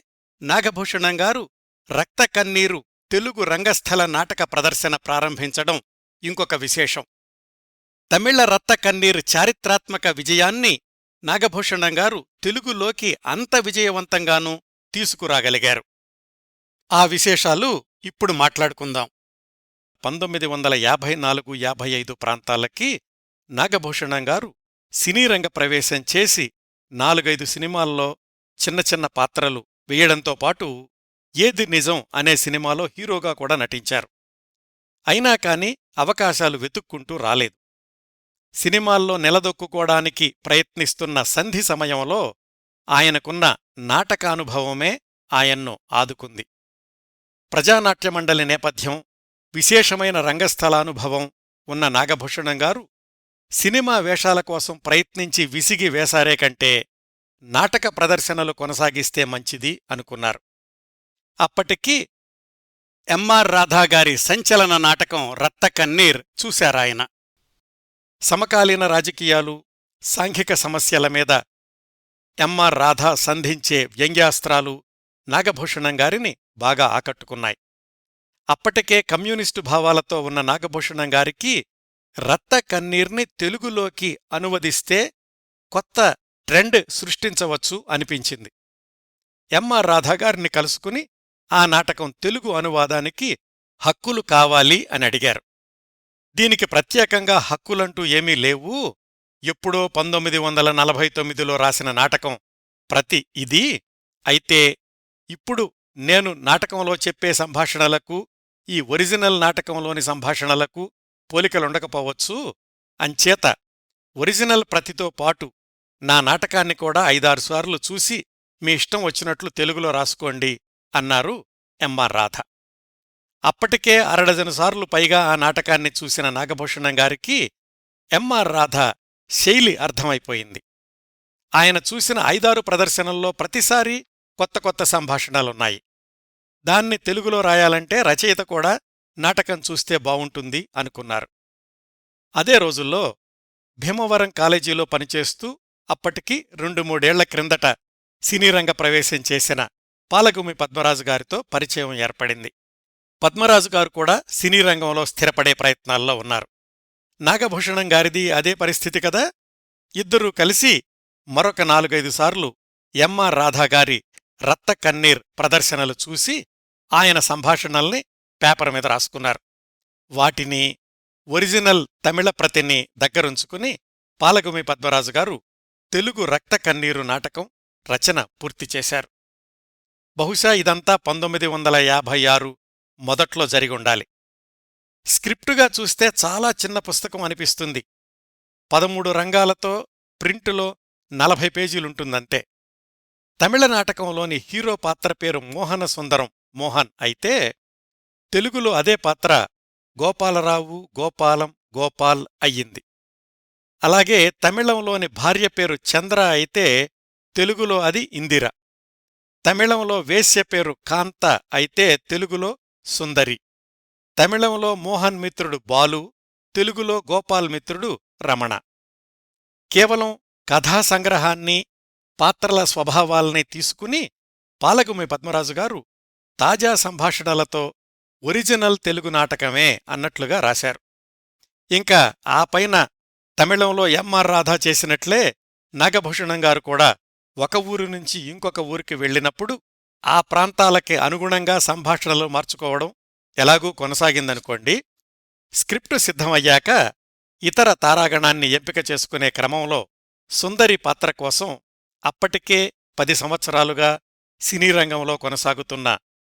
నాగభూషణంగారు రక్తకన్నీరు తెలుగు రంగస్థల నాటక ప్రదర్శన ప్రారంభించడం ఇంకొక విశేషం. తమిళ రత్తకన్నీర్ చారిత్రాత్మక విజయాన్ని నాగభూషణంగారు తెలుగులోకి అంత విజయవంతంగానూ తీసుకురాగలిగారు. ఆ విశేషాలు ఇప్పుడు మాట్లాడుకుందాం. 1954-55 ప్రాంతాలకి నాగభూషణంగారు సినీరంగ ప్రవేశం చేసి 4-5 సినిమాల్లో చిన్న చిన్న పాత్రలు వేయడంతో పాటు ఏది నిజం అనే సినిమాలో హీరోగా కూడా నటించారు. అయినా కాని అవకాశాలు వెతుక్కుంటూ రాలేదు. సినిమాల్లో నిలదొక్కుకోడానికి ప్రయత్నిస్తున్న సంధి సమయంలో ఆయనకున్న నాటకానుభవమే ఆయన్ను ఆదుకుంది. ప్రజానాట్యమండలి నేపథ్యం, విశేషమైన రంగస్థలానుభవం ఉన్న నాగభూషణం గారు సినిమా వేషాల కోసం ప్రయత్నించి విసిగి వేసారే కంటే నాటక ప్రదర్శనలు కొనసాగిస్తే మంచిది అనుకున్నారు. అప్పటికి ఎంఆర్ రాధాగారి సంచలన నాటకం రక్తకన్నీర్ చూశారాయన. సమకాలీన రాజకీయాలు, సాంఘిక సమస్యల మీద ఎంఆర్ రాధా సంధించే వ్యంగ్యాస్త్రాలు నాగభూషణం గారిని బాగా ఆకట్టుకున్నాయి. అప్పటికే కమ్యూనిస్టు భావాలతో ఉన్న నాగభూషణం గారికి రక్తకన్నీర్ని తెలుగులోకి అనువదిస్తే కొత్త ట్రెండ్ సృష్టించవచ్చు అనిపించింది. ఎంఆర్ రాధాగారిని కలుసుకుని ఆ నాటకం తెలుగు అనువాదానికి హక్కులు కావాలి అని అడిగారు. దీనికి ప్రత్యేకంగా హక్కులంటూ ఏమీ లేవు, ఎప్పుడో 1949లో రాసిన నాటకం ప్రతి ఇది. అయితే ఇప్పుడు నేను నాటకంలో చెప్పే సంభాషణలకు ఈ ఒరిజినల్ నాటకంలోని సంభాషణలకు పోలికలుండకపోవచ్చు, అంచేత ఒరిజినల్ ప్రతితో పాటు నా నాటకాన్ని కూడా 5-6 సార్లు చూసి మీ ఇష్టం వచ్చినట్లు తెలుగులో రాసుకోండి అన్నారు ఎంఆర్ రాధ. అప్పటికే 6 సార్లు పైగా ఆ నాటకాన్ని చూసిన నాగభూషణం గారికి ఎంఆర్ రాధ శైలి అర్థమైపోయింది. ఆయన చూసిన 5-6 ప్రదర్శనల్లో ప్రతిసారీ కొత్త కొత్త సంభాషణలున్నాయి. దాన్ని తెలుగులో రాయాలంటే రచయిత కూడా నాటకం చూస్తే బావుంటుంది అనుకున్నారు. అదే రోజుల్లో భీమవరం కాలేజీలో పనిచేస్తూ అప్పటికి 2-3 క్రిందట సినీరంగ ప్రవేశం చేసిన పాలగుమి పద్మరాజు గారితో పరిచయం ఏర్పడింది. పద్మరాజు గారు కూడా సినీరంగంలో స్థిరపడే ప్రయత్నాల్లో ఉన్నారు. నాగభూషణం గారిది అదే పరిస్థితి కదా. ఇద్దరూ కలిసి మరొక 4-5 సార్లు ఎంఆర్ రాధాగారి రక్తకన్నీర్ ప్రదర్శనలు చూసి ఆయన సంభాషణల్ని పేపర్ మీద రాసుకున్నారు. వాటిని ఒరిజినల్ తమిళ ప్రతిని దగ్గరుంచుకుని పాలగుమి పద్మరాజు గారు తెలుగు రక్తకన్నీరు నాటకం రచన పూర్తిచేశారు. బహుశా ఇదంతా 1956 మొదట్లో జరిగుండాలి. స్క్రిప్టుగా చూస్తే చాలా చిన్న పుస్తకం అనిపిస్తుంది. 13 రంగాలతో ప్రింటులో 40 పేజీలుంటుందంతే. తమిళ నాటకంలోని హీరో పాత్ర పేరు మోహన సుందరం మోహన్ అయితే తెలుగులో అదే పాత్ర గోపాలరావు, గోపాలం, గోపాల్ అయ్యింది. అలాగే తమిళంలోని భార్య పేరు చంద్ర అయితే తెలుగులో అది ఇందిర. తమిళంలో వేశ్య పేరు కాంత అయితే తెలుగులో సుందరి. తమిళంలో మోహన్ మిత్రుడు బాలు, తెలుగులో గోపాల్ మిత్రుడు రమణ. కేవలం కథాసంగ్రహాన్ని, పాత్రల స్వభావాల్ని తీసుకుని పాలగుమి పద్మరాజుగారు తాజా సంభాషణలతో ఒరిజినల్ తెలుగు నాటకమే అన్నట్లుగా రాశారు. ఇంకా ఆ పైన తమిళంలో ఎంఆర్ రాధా చేసినట్లే నాగభూషణం గారు కూడా ఒక ఊరు నుంచి ఇంకొక ఊరికి వెళ్ళినప్పుడు ఆ ప్రాంతాలకి అనుగుణంగా సంభాషణలు మార్చుకోవడం ఎలాగూ కొనసాగిందనుకోండి. స్క్రిప్టు సిద్ధమయ్యాక ఇతర తారాగణాన్ని ఎంపిక చేసుకునే క్రమంలో సుందరి పాత్ర కోసం అప్పటికే 10 సంవత్సరాలుగా సినీరంగంలో కొనసాగుతున్న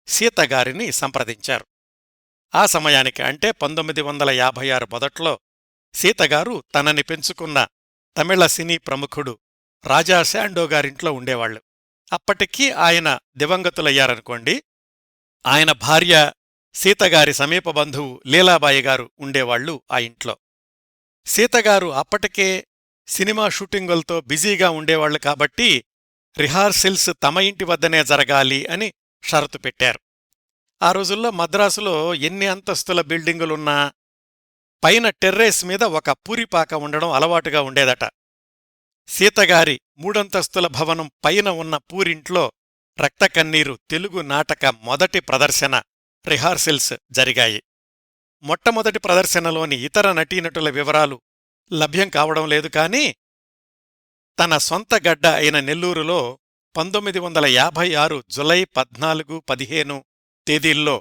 సీతగారిని సంప్రదించారు. ఆ సమయానికి అంటే 1956 మొదట్లో సీతగారు తనని పెంచుకున్న తమిళ సినీ ప్రముఖుడు రాజా శాండో గారింట్లో ఉండేవాళ్లు. అప్పటికీ ఆయన దివంగతులయ్యారనుకోండి. ఆయన భార్య సీతగారి సమీప బంధువు లీలాబాయి గారు ఉండేవాళ్లు ఆ ఇంట్లో. సీతగారు అప్పటికే సినిమా షూటింగులతో బిజీగా ఉండేవాళ్లు కాబట్టి రిహార్సల్స్ తమ ఇంటి వద్దనే జరగాలి అని షరతు పెట్టారు. ఆ రోజుల్లో మద్రాసులో ఎన్ని అంతస్తుల బిల్డింగులున్నా పైన టెర్రేస్ మీద ఒక పూరిపాక ఉండడం అలవాటుగా ఉండేదట. సీతగారి 3 అంతస్తుల భవనం పైన ఉన్న పూరింట్లో రక్తకన్నీరు తెలుగు నాటక మొదటి ప్రదర్శన రిహార్సల్స్ జరిగాయి. మొట్టమొదటి ప్రదర్శనలోని ఇతర నటీనటుల వివరాలు లభ్యం కావడం లేదు కానీ తన సొంత గడ్డ అయిన నెల్లూరులో 1956 జులై 14, 15 తేదీల్లో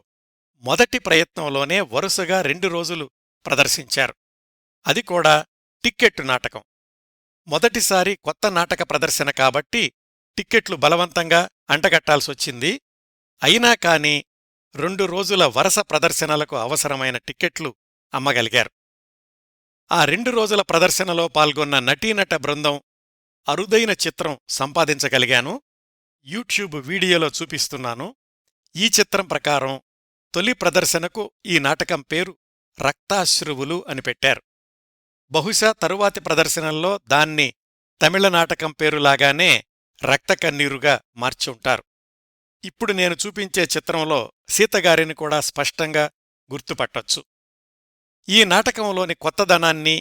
మొదటి ప్రయత్నంలోనే వరుసగా 2 రోజులు ప్రదర్శించారు. అది కూడా టిక్కెట్టు నాటకం. మొదటిసారి కొత్త నాటక ప్రదర్శన కాబట్టి టిక్కెట్లు బలవంతంగా అంటగట్టాల్సొచ్చింది. అయినా కాని 2 రోజుల వరస ప్రదర్శనలకు అవసరమైన టిక్కెట్లు అమ్మగలిగారు. ఆ 2 రోజుల ప్రదర్శనలో పాల్గొన్న నటీనట బృందం అరుదైన చిత్రం సంపాదించగలిగాను. యూట్యూబ్ వీడియోలో చూపిస్తున్నాను. ఈ చిత్రం ప్రకారం తొలి ప్రదర్శనకు ఈ నాటకం పేరు రక్తాశ్రువులు అని పెట్టారు. బహుశా తరువాతి ప్రదర్శనల్లో దాన్ని తమిళ నాటకం పేరులాగానే రక్తకన్నీరుగా మార్చుంటారు. ఇప్పుడు నేను చూపించే చిత్రంలో సీతగారిని కూడా స్పష్టంగా గుర్తుపట్టొచ్చు. ఈ నాటకంలోని కొత్తదనాన్ని,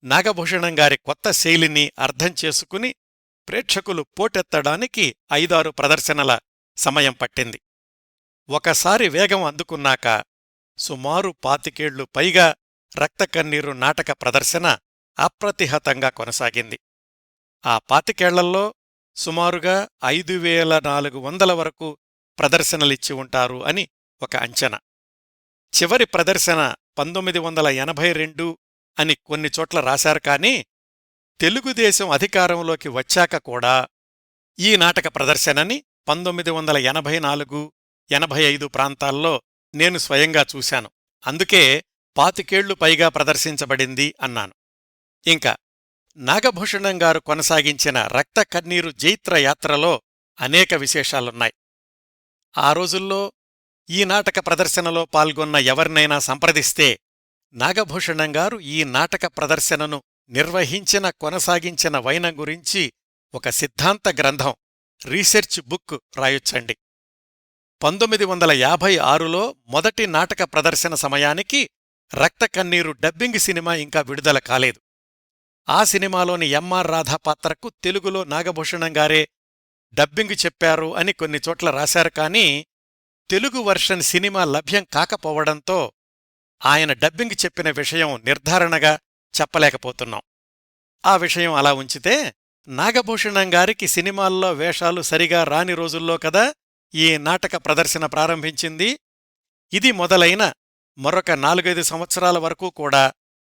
నాగభూషణం గారి కొత్త శైలిని అర్థం చేసుకుని ప్రేక్షకులు పోటెత్తడానికి 5-6 ప్రదర్శనల సమయం పట్టింది. ఒకసారి వేగం అందుకున్నాక సుమారు 25 ఏళ్లు పైగా రక్తకన్నీరు నాటక ప్రదర్శన అప్రతిహతంగా కొనసాగింది. ఆ 25 ఏళ్లలో సుమారుగా 5400 వరకు ప్రదర్శనలిచ్చి ఉంటారు అని ఒక అంచనా. చివరి ప్రదర్శన 1982 అని కొన్ని చోట్ల రాశారు. కానీ తెలుగుదేశం అధికారంలోకి వచ్చాక కూడా ఈ నాటక ప్రదర్శనని 1984, 85 ప్రాంతాల్లో నేను స్వయంగా చూశాను. అందుకే 25 ఏళ్లు పైగా ప్రదర్శించబడింది అన్నాను. ఇంకా నాగభూషణం గారు కొనసాగించిన రక్త కన్నీరు జైత్రయాత్రలో అనేక విశేషాలున్నాయి. ఆ రోజుల్లో ఈ నాటక ప్రదర్శనలో పాల్గొన్న ఎవరినైనా సంప్రదిస్తే నాగభూషణం గారు ఈ నాటక ప్రదర్శనను నిర్వహించిన, కొనసాగించిన వైనం గురించి ఒక సిద్ధాంత గ్రంథం, రీసెర్చ్ బుక్ రాయొచ్చండి. 1956లో మొదటి నాటక ప్రదర్శన సమయానికి రక్తకన్నీరు డబ్బింగ్ సినిమా ఇంకా విడుదల కాలేదు. ఆ సినిమాలోని ఎంఆర్ రాధా పాత్రకు తెలుగులో నాగభూషణం గారే డబ్బింగ్ చెప్పారు అని కొన్ని చోట్ల రాశారు. కానీ తెలుగు వర్షన్ సినిమా లభ్యం కాకపోవడంతో ఆయన డబ్బింగ్ చెప్పిన విషయం నిర్ధారణగా చెప్పలేకపోతున్నాం. ఆ విషయం అలా ఉంచితే, నాగభూషణం గారికి సినిమాల్లో వేషాలు సరిగా రాని రోజుల్లో కదా ఈ నాటక ప్రదర్శన ప్రారంభించింది. ఇది మొదలైన మరొక 4-5 సంవత్సరాల వరకు కూడా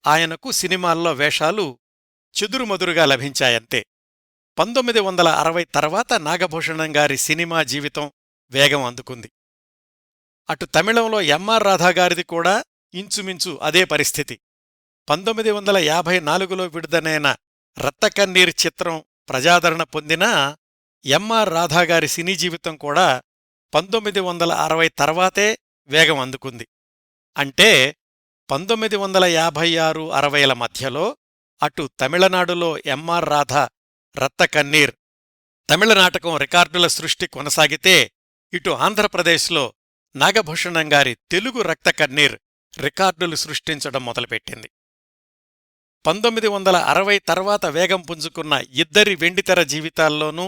ఆయనకు సినిమాల్లో వేషాలు చెదురుమదురుగా లభించాయంతే. 1960 తర్వాత నాగభూషణం గారి సినిమా జీవితం వేగం అందుకుంది. అటు తమిళంలో ఎంఆర్ రాధా గారిది కూడా ఇంచుమించు అదే పరిస్థితి. 1954లో విడుదలైన రక్తకన్నీర్ చిత్రం ప్రజాదరణ పొందినా ఎంఆర్ రాధా గారి సినీ జీవితం కూడా 1960 తర్వాతే వేగం అందుకుంది. అంటే 1956-60ల మధ్యలో అటు తమిళనాడులో ఎంఆర్ రాధా రక్తకన్నీర్ తమిళ నాటకం రికార్డుల సృష్టి కొనసాగితే, ఇటు ఆంధ్రప్రదేశ్లో నాగభూషణం గారి తెలుగు రక్తకన్నీర్ రికార్డులు సృష్టించడం మొదలుపెట్టింది. 1960 తర్వాత వేగం పుంజుకున్న ఇద్దరి వెండితెర జీవితాల్లోనూ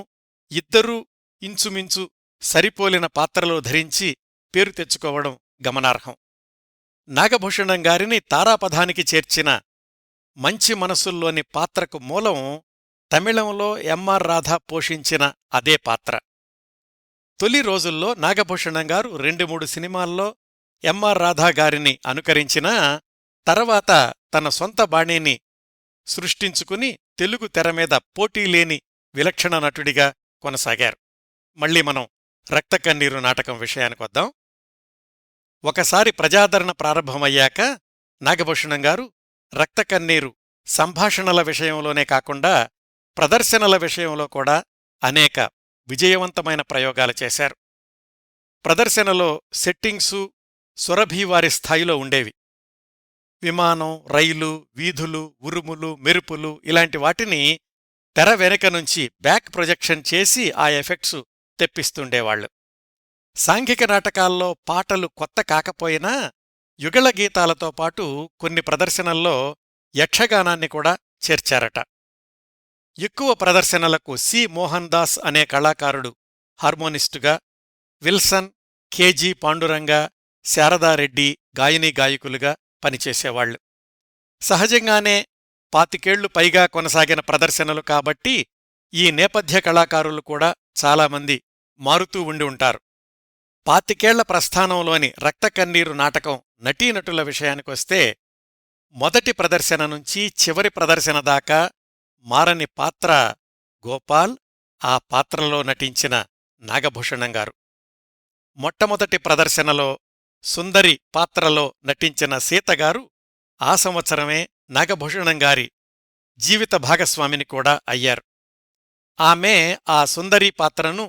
ఇద్దరూ ఇంచుమించు సరిపోలిన పాత్రలు ధరించి పేరు తెచ్చుకోవడం గమనార్హం. నాగభూషణం గారిని తారాపథానికి చేర్చిన మంచి మనసుల్లోని పాత్రకు మూలం తమిళంలో ఎంఆర్ రాధా పోషించిన అదే పాత్ర. తొలి రోజుల్లో నాగభూషణం గారు 2-3 సినిమాల్లో ఎంఆర్ రాధా గారిని అనుకరించినా తర్వాత తన సొంత బాణీని సృష్టించుకుని తెలుగు తెరమీద పోటీలేని విలక్షణ నటుడిగా కొనసాగారు. మళ్ళీ మనం రక్తకన్నీరు నాటకం విషయానికొద్దాం. ఒకసారి ప్రజాదరణ ప్రారంభమయ్యాక నాగభూషణం గారు రక్తకన్నీరు సంభాషణల విషయంలోనే కాకుండా ప్రదర్శనల విషయంలో కూడా అనేక విజయవంతమైన ప్రయోగాలు చేశారు. ప్రదర్శనలో సెట్టింగ్సు సురభీవారి స్థాయిలో ఉండేవి. విమానం, రైలు, వీధులు, ఉరుములు, మెరుపులు ఇలాంటి వాటిని తెర వెనుక నుంచి బ్యాక్ ప్రొజెక్షన్ చేసి ఆ ఎఫెక్ట్సు తెప్పిస్తుండేవాళ్లు. సాంఘిక నాటకాల్లో పాటలు కొత్త కాకపోయినా యుగళ గీతాలతో పాటు కొన్ని ప్రదర్శనల్లో యక్షగానాన్ని కూడా చేర్చారట. ఎక్కువ ప్రదర్శనలకు సి. మోహన్ దాస్ అనే కళాకారుడు హార్మోనిస్టుగా, విల్సన్, కె.జి. పాండురంగ, శారదారెడ్డి గాయనీ గాయకులుగా పనిచేసేవాళ్లు. సహజంగానే 25 ఏళ్లు పైగా కొనసాగిన ప్రదర్శనలు కాబట్టి ఈ నేపథ్య కళాకారులు కూడా చాలామంది మారుతూ ఉండి ఉంటారు. 25 ఏళ్ల ప్రస్థానంలోని రక్తకన్నీరు నాటకం నటీనటుల విషయానికొస్తే, మొదటి ప్రదర్శన నుంచి చివరి ప్రదర్శన దాకా మారని పాత్ర గోపాల్, ఆ పాత్రలో నటించిన నాగభూషణంగారు. మొట్టమొదటి ప్రదర్శనలో సుందరి పాత్రలో నటించిన సీతగారు ఆ సంవత్సరమే నాగభూషణంగారి జీవిత భాగస్వామిని కూడా అయ్యారు. ఆమె ఆ సుందరీ పాత్రను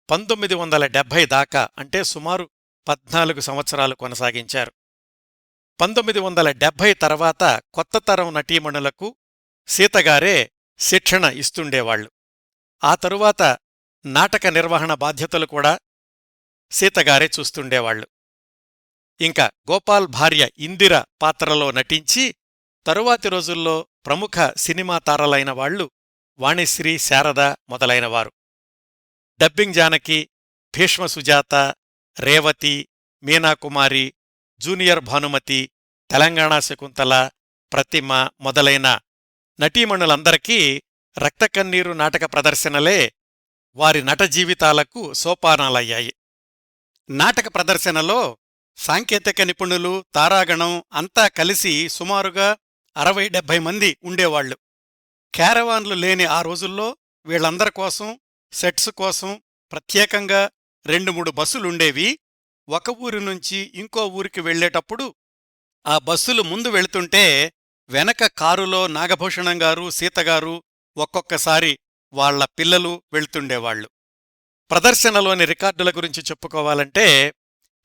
1970 దాకా, అంటే సుమారు 14 సంవత్సరాలు కొనసాగించారు. 1970 తర్వాత కొత్త తరం నటీమణులకు సీతగారే శిక్షణ ఇస్తుండేవాళ్లు. ఆ తరువాత నాటక నిర్వహణ బాధ్యతలు కూడా సీతగారే చూస్తుండేవాళ్లు. ఇంకా గోపాల్ భార్య ఇందిర పాత్రలో నటించి తరువాతి రోజుల్లో ప్రముఖ సినిమా తారలైన వాళ్లు వాణిశ్రీ, శారద మొదలైనవారు. డబ్బింగ్ జానకి, భీష్మ సుజాత, రేవతి, మీనాకుమారి, జూనియర్ భానుమతి, తెలంగాణ శకుంతల, ప్రతిమ మొదలైన నటీమణులందరికీ రక్తకన్నీరు నాటక ప్రదర్శనలే వారి నట జీవితాలకు సోపానాలయ్యాయి. నాటక ప్రదర్శనలో సాంకేతిక నిపుణులు, తారాగణం అంతా కలిసి సుమారుగా 60-70 మంది ఉండేవాళ్లు. క్యారవాన్లు లేని ఆ రోజుల్లో వీళ్లందరి కోసం, సెట్స్ కోసం ప్రత్యేకంగా 2-3 బస్సులుండేవి. ఒక ఊరి నుంచి ఇంకో ఊరికి వెళ్లేటప్పుడు ఆ బస్సులు ముందు వెళుతుంటే వెనక కారులో నాగభూషణంగారు, సీతగారు, ఒక్కొక్కసారి వాళ్ల పిల్లలు వెళ్తుండేవాళ్లు. ప్రదర్శనలోని రికార్డుల గురించి చెప్పుకోవాలంటే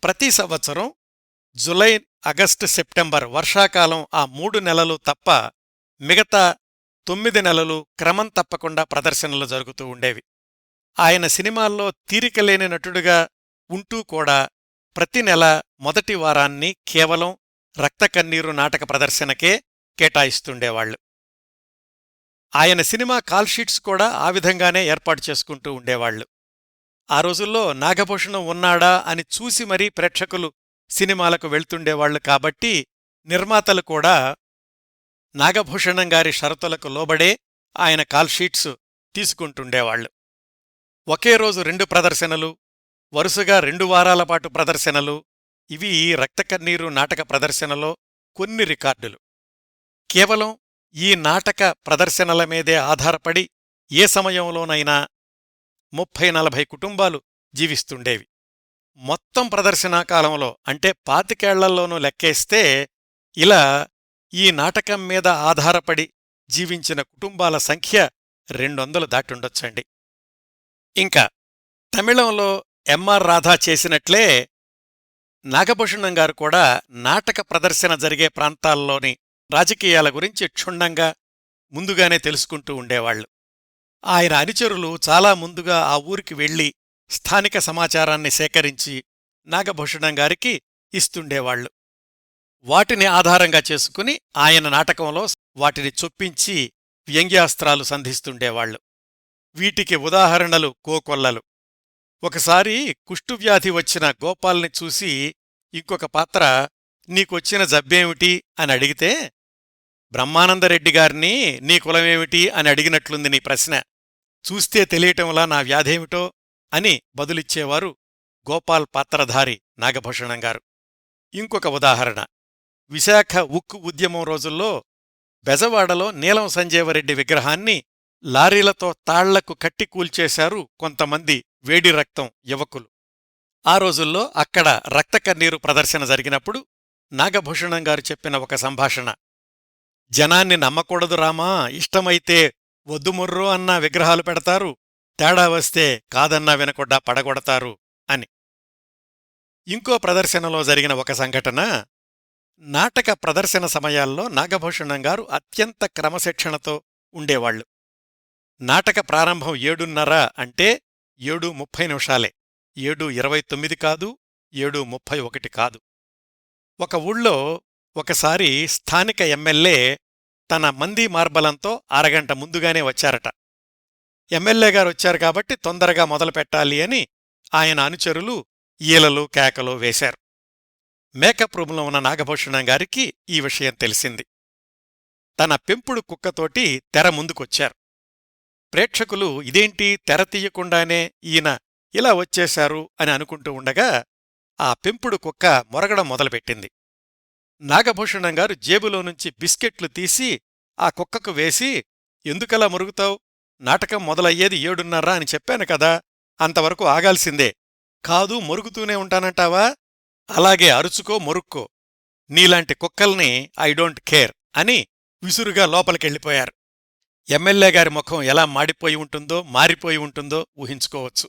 ప్రతి సంవత్సరం జులై, ఆగస్టు, సెప్టెంబర్ వర్షాకాలం ఆ 3 నెలలు తప్ప మిగతా 9 నెలలు క్రమం తప్పకుండా ప్రదర్శనలు జరుగుతూ ఉండేవి. ఆయన సినిమాల్లో తీరికలేని నటుడుగా ఉంటూ కూడా ప్రతి నెల మొదటి వారాన్ని కేవలం రక్తకన్నీరు నాటక ప్రదర్శనకే కేటాయిస్తుండేవాళ్లు. ఆయన సినిమా కాల్షీట్స్ కూడా ఆ విధంగానే ఏర్పాటు చేసుకుంటూ ఉండేవాళ్లు. ఆ రోజుల్లో నాగభూషణం ఉన్నాడా అని చూసి మరీ ప్రేక్షకులు సినిమాలకు వెళ్తుండేవాళ్లు కాబట్టి నిర్మాతలు కూడా నాగభూషణంగారి షరతులకు లోబడే ఆయన కాల్షీట్స్ తీసుకుంటుండేవాళ్లు. ఒకే రోజు 2 ప్రదర్శనలు, వరుసగా 2 వారాలపాటు ప్రదర్శనలు, ఇవి రక్తకన్నీరు నాటక ప్రదర్శనలో కొన్ని రికార్డులు. కేవలం ఈ నాటక ప్రదర్శనల మీదే ఆధారపడి ఏ సమయంలోనైనా 30-40 కుటుంబాలు జీవిస్తుండేవి. మొత్తం ప్రదర్శనాకాలంలో అంటే 25 ఏళ్లలోనూ లెక్కేస్తే ఇలా ఈ నాటకం మీద ఆధారపడి జీవించిన కుటుంబాల సంఖ్య 200 దాటుండొచ్చండి. ఇంకా తమిళంలో ఎంఆర్ రాధా చేసినట్లే నాగభూషణంగారు కూడా నాటక ప్రదర్శన జరిగే ప్రాంతాల్లోని రాజకీయాల గురించి క్షుణ్ణంగా ముందుగానే తెలుసుకుంటూ ఉండేవాళ్లు. ఆయన అనుచరులు చాలా ముందుగా ఆ ఊరికి వెళ్లి స్థానిక సమాచారాన్ని సేకరించి నాగభూషణంగారికి ఇస్తుండేవాళ్లు. వాటిని ఆధారంగా చేసుకుని ఆయన నాటకంలో వాటిని చొప్పించి వ్యంగ్యాస్త్రాలు సంధిస్తుండేవాళ్లు. వీటికి ఉదాహరణలు కోకొల్లలు. ఒకసారి కుష్ఠువ్యాధి వచ్చిన గోపాల్ని చూసి ఇంకొక పాత్ర నీకొచ్చిన జబ్బేమిటి అని అడిగితే, బ్రహ్మానందరెడ్డిగారిని నీ కులమేమిటి అని అడిగినట్లుంది నీ ప్రశ్న, చూస్తే తెలియటంలా నా వ్యాధేమిటో అని బదులిచ్చేవారు గోపాల్ పాత్రధారి నాగభూషణంగారు. ఇంకొక ఉదాహరణ, విశాఖ ఉక్కు ఉద్యమం రోజుల్లో బెజవాడలో నీలం సంజీవరెడ్డి విగ్రహాన్ని లారీలతో తాళ్లకు కట్టి కూల్చేశారు కొంతమంది వేడి రక్తం యువకులు. ఆ రోజుల్లో అక్కడ రక్తకన్నీరు ప్రదర్శన జరిగినప్పుడు నాగభూషణంగారు చెప్పిన ఒక సంభాషణ, జనాన్ని నమ్మకూడదు రామా, ఇష్టమైతే వద్దుముర్రో అన్నా విగ్రహాలు పెడతారు, తేడా వస్తే కాదన్నా వినకుండా పడగొడతారు అని. ఇంకో ప్రదర్శనలో జరిగిన ఒక సంఘటన, నాటక ప్రదర్శన సమయాల్లో నాగభూషణంగారు అత్యంత క్రమశిక్షణతో ఉండేవాళ్లు. నాటక ప్రారంభం 7:30 అంటే 7:30 నిమిషాలే, 7:29 కాదు, 7:31 కాదు. ఒక ఊళ్ళో ఒకసారి స్థానిక ఎమ్మెల్యే తన మందీ మార్బలంతో అరగంట ముందుగానే వచ్చారట. ఎమ్మెల్యే గారొచ్చారు కాబట్టి తొందరగా మొదలుపెట్టాలి అని ఆయన అనుచరులు ఈలలు కేకలు వేశారు. మేకప్ రూంలో ఉన్న నాగభూషణంగారికి ఈ విషయం తెలిసింది. తన పెంపుడు కుక్కతోటి తెర ముందుకొచ్చారు. ప్రేక్షకులు ఇదేంటి తెర తీయకుండానే ఈయన ఇలా వచ్చేశారు అని అనుకుంటూ ఉండగా ఆ పెంపుడు కుక్క మొరగడం మొదలుపెట్టింది. నాగభూషణంగారు జేబులోనుంచి బిస్కెట్లు తీసి ఆ కుక్కకు వేసి, ఎందుకలా మురుగుతావు? నాటకం మొదలయ్యేది 7:30 అని చెప్పాను కదా, అంతవరకు ఆగాల్సిందే. కాదు, మొరుగుతూనే ఉంటానంటావా? అలాగే అరుచుకో, మొరుక్కో. నీలాంటి కుక్కల్ని ఐ డోంట్ కేర్ అని విసురుగా లోపలికెళ్ళిపోయారు. ఎమ్మెల్యే గారి ముఖం ఎలా మాడిపోయి ఉంటుందో, మారిపోయి ఉంటుందో ఊహించుకోవచ్చు.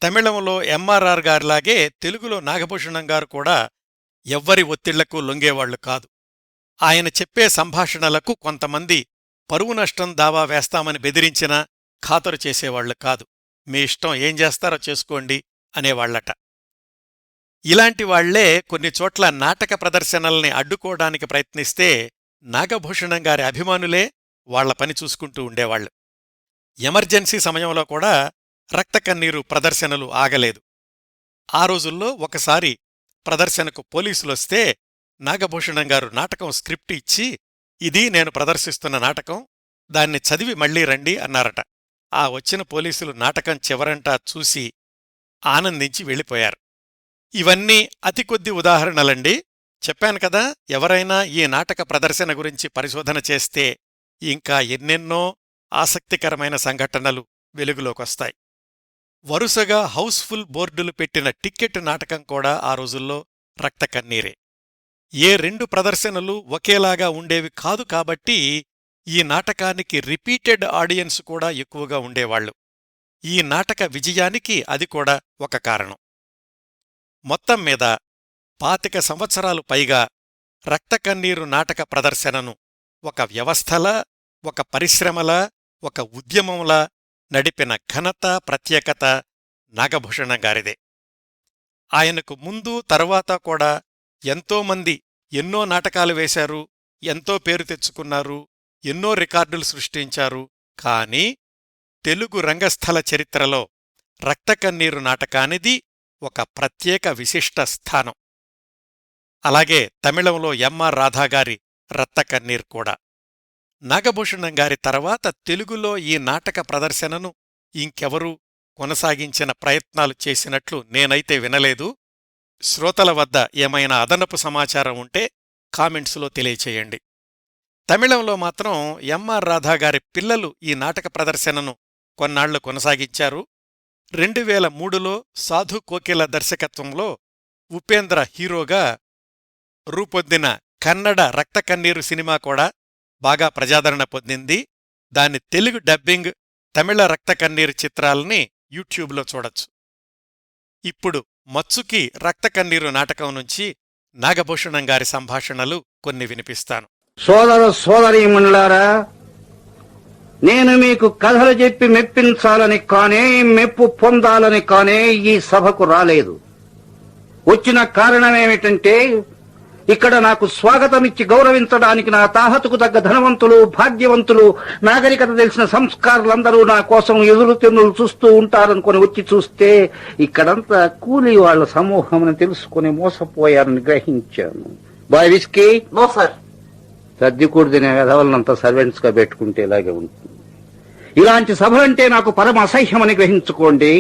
తమిళంలో ఎంఆర్ఆర్ గారిలాగే తెలుగులో నాగభూషణం గారు కూడా ఎవ్వరి ఒత్తిళ్లకు లొంగేవాళ్లు కాదు. ఆయన చెప్పే సంభాషణలకు కొంతమంది పరువు నష్టం దావా వేస్తామని బెదిరించినా ఖాతరు చేసేవాళ్లు కాదు. మీ ఇష్టం, ఏం చేస్తారో చేసుకోండి అనేవాళ్లట. ఇలాంటి వాళ్లే కొన్ని చోట్ల నాటక ప్రదర్శనల్ని అడ్డుకోవడానికి ప్రయత్నిస్తే నాగభూషణం గారి అభిమానులే వాళ్ల పని చూసుకుంటూ ఉండేవాళ్లు. ఎమర్జెన్సీ సమయంలో కూడా రక్తకన్నీరు ప్రదర్శనలు ఆగలేదు. ఆ రోజుల్లో ఒకసారి ప్రదర్శనకు పోలీసులొస్తే నాగభూషణం గారు నాటకం స్క్రిప్ట్ ఇచ్చి, ఇది నేను ప్రదర్శిస్తున్న నాటకం, దాన్ని చదివి మళ్లీ రండి అన్నారట. ఆ వచ్చిన పోలీసులు నాటకం చివరంటా చూసి ఆనందించి వెళ్ళిపోయారు. ఇవన్నీ అతి కొద్ది ఉదాహరణలండి. చెప్పాను కదా, ఎవరైనా ఈ నాటక ప్రదర్శన గురించి పరిశోధన చేస్తే ఇంకా ఎన్నెన్నో ఆసక్తికరమైన సంఘటనలు వెలుగులోకొస్తాయి. వరుసగా హౌస్ఫుల్ బోర్డులు పెట్టిన టిక్కెట్ నాటకం కూడా ఆ రోజుల్లో రక్తకన్నీరే. ఏ 2 ప్రదర్శనలు ఒకేలాగా ఉండేవి కాదు కాబట్టి ఈ నాటకానికి రిపీటెడ్ ఆడియన్స్ కూడా ఎక్కువగా ఉండేవాళ్లు. ఈ నాటక విజయానికి అది కూడా ఒక కారణం. మొత్తం మీద 25 సంవత్సరాలు పైగా రక్తకన్నీరు నాటక ప్రదర్శనను ఒక వ్యవస్థలా, ఒక పరిశ్రమలా, ఒక ఉద్యమంలా నడిపిన ఘనత, ప్రత్యేకత నాగభూషణం గారిదే. ఆయనకు ముందు తరువాత కూడా ఎంతోమంది ఎన్నో నాటకాలు వేశారు, ఎంతో పేరు తెచ్చుకున్నారు, ఎన్నో రికార్డులు సృష్టించారు. కాని తెలుగు రంగస్థల చరిత్రలో రక్తకన్నీరు నాటకానిది ఒక ప్రత్యేక విశిష్ట స్థానం. అలాగే తమిళంలో ఎంఆర్ రాధాగారి రక్తకన్నీర్ కూడా. నాగభూషణం గారి తర్వాత తెలుగులో ఈ నాటక ప్రదర్శనను ఇంకెవరూ కొనసాగించిన ప్రయత్నాలు చేసినట్లు నేనైతే వినలేదు. శ్రోతల వద్ద ఏమైనా అదనపు సమాచారం ఉంటే కామెంట్సులో తెలియచేయండి. తమిళంలో మాత్రం ఎంఆర్ రాధాగారి పిల్లలు ఈ నాటక ప్రదర్శనను కొన్నాళ్లు కొనసాగించారు. 2003లో సాధు కోకిల దర్శకత్వంలో ఉపేంద్ర హీరోగా రూపొందిన కన్నడ రక్తకన్నీరు సినిమా కూడా బాగా ప్రజాదరణ పొందింది. దాని తెలుగు డబ్బింగ్, తమిళ రక్తకన్నీరు చిత్రాల్ని యూట్యూబ్లో చూడొచ్చు. ఇప్పుడు మత్సుకి రక్తకన్నీరు నాటకం నుంచి నాగభూషణం గారి సంభాషణలు కొన్ని వినిపిస్తాను. సోదర సోదరీమణులారా, నేను మీకు కథలు చెప్పి మెప్పించాలని కానే, మెప్పు పొందాలని కానే ఈ సభకు రాలేదు. వచ్చిన కారణమేమిటంటే, ఇక్కడ నాకు స్వాగతమిచ్చి గౌరవించడానికి నా తాహతుకు తగ్గ ధనవంతులు, భాగ్యవంతులు, నాగరికత తెలిసిన సంస్కారులందరూ నా కోసం ఎదురు తెన్నులు చూస్తూ ఉంటారనుకుని వచ్చి చూస్తే ఇక్కడంతా కూలీ వాళ్ల సమూహం అని తెలుసుకుని మోసపోయారని గ్రహించాను. Boy whisky? No sir. సర్దికూడు తినే వెధవలనంతా సర్వెంట్స్ గా పెట్టుకుంటే ఇలాగే ఉంటుంది. ఇలాంటి సభలంటే నాకు పరమ అసహ్యమని గ్రహించుకోండి.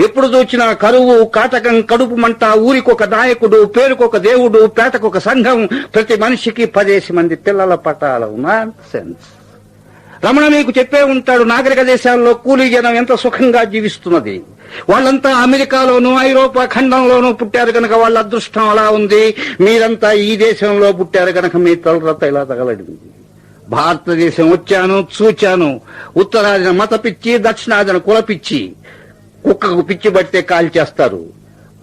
ఎప్పుడు చూచినా కరువు, కాటకం, కడుపు మంట, ఊరికొక నాయకుడు, పేరుకొక దేవుడు, పేటకొక సంఘం, ప్రతి మనిషికి 10 మంది పిల్లల పటాలు. నాన్సెన్స్. రమణ మీకు చెప్పే ఉంటాడు, నాగరిక దేశాల్లో కూలీ జనం ఎంత సుఖంగా జీవిస్తున్నది. వాళ్ళంతా అమెరికాలోనూ ఐరోపా ఖండంలోనూ పుట్టారు గనక వాళ్ళ అదృష్టం అలా ఉంది. మీరంతా ఈ దేశంలో పుట్టారు గనక మీ తలరత ఇలా తగలడింది. భారతదేశం వచ్చాను, చూచాను. ఉత్తరాదిన మత పిచ్చి, దక్షిణాదిన కుల పిచ్చి. కుక్కకు పిచ్చి పడితే కాల్ చేస్తారు.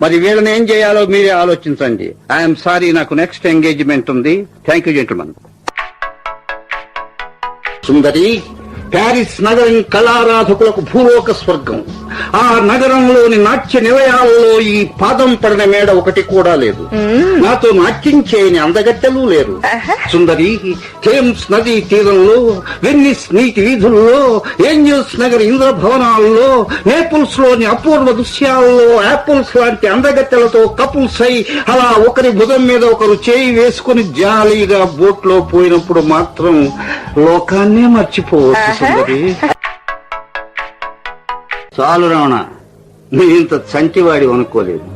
మరి వీళ్ళని ఏం చేయాలో మీరే ఆలోచించండి. ఐఎమ్ సారీ, నాకు నెక్స్ట్ ఎంగేజ్మెంట్ ఉంది. Thank you gentlemen. సుందరి, ప్యారిస్ నగరం కళారాధకులకు భూలోక స్వర్గం. ఆ నగరంలోని నాట్య నిలయాల్లో ఈ పాదం పడిన మేడ ఒకటి కూడా లేదు. నాతో నాట్యం చేయని అందగట్టెలు లేరు. సుందరి, థేమ్స్ నదీ తీరంలో, వెన్నిస్ నీటి వీధుల్లో, ఏంజల్స్ నగర్ ఇంద్రభవనాల్లో, నేపుల్స్ లోని అపూర్వ దృశ్యాల్లో యాపిల్స్ లాంటి అందగట్టెలతో కపుల్స్ అయి అలా ఒకరి భుజం మీద ఒకరు చేయి వేసుకుని జాలీగా బోట్లో పోయినప్పుడు మాత్రం లోకాన్నే మర్చిపోవచ్చు. సుందరి, చాలు రమణ, నీ ఇంత చంటివాడి అనుకోలేదు.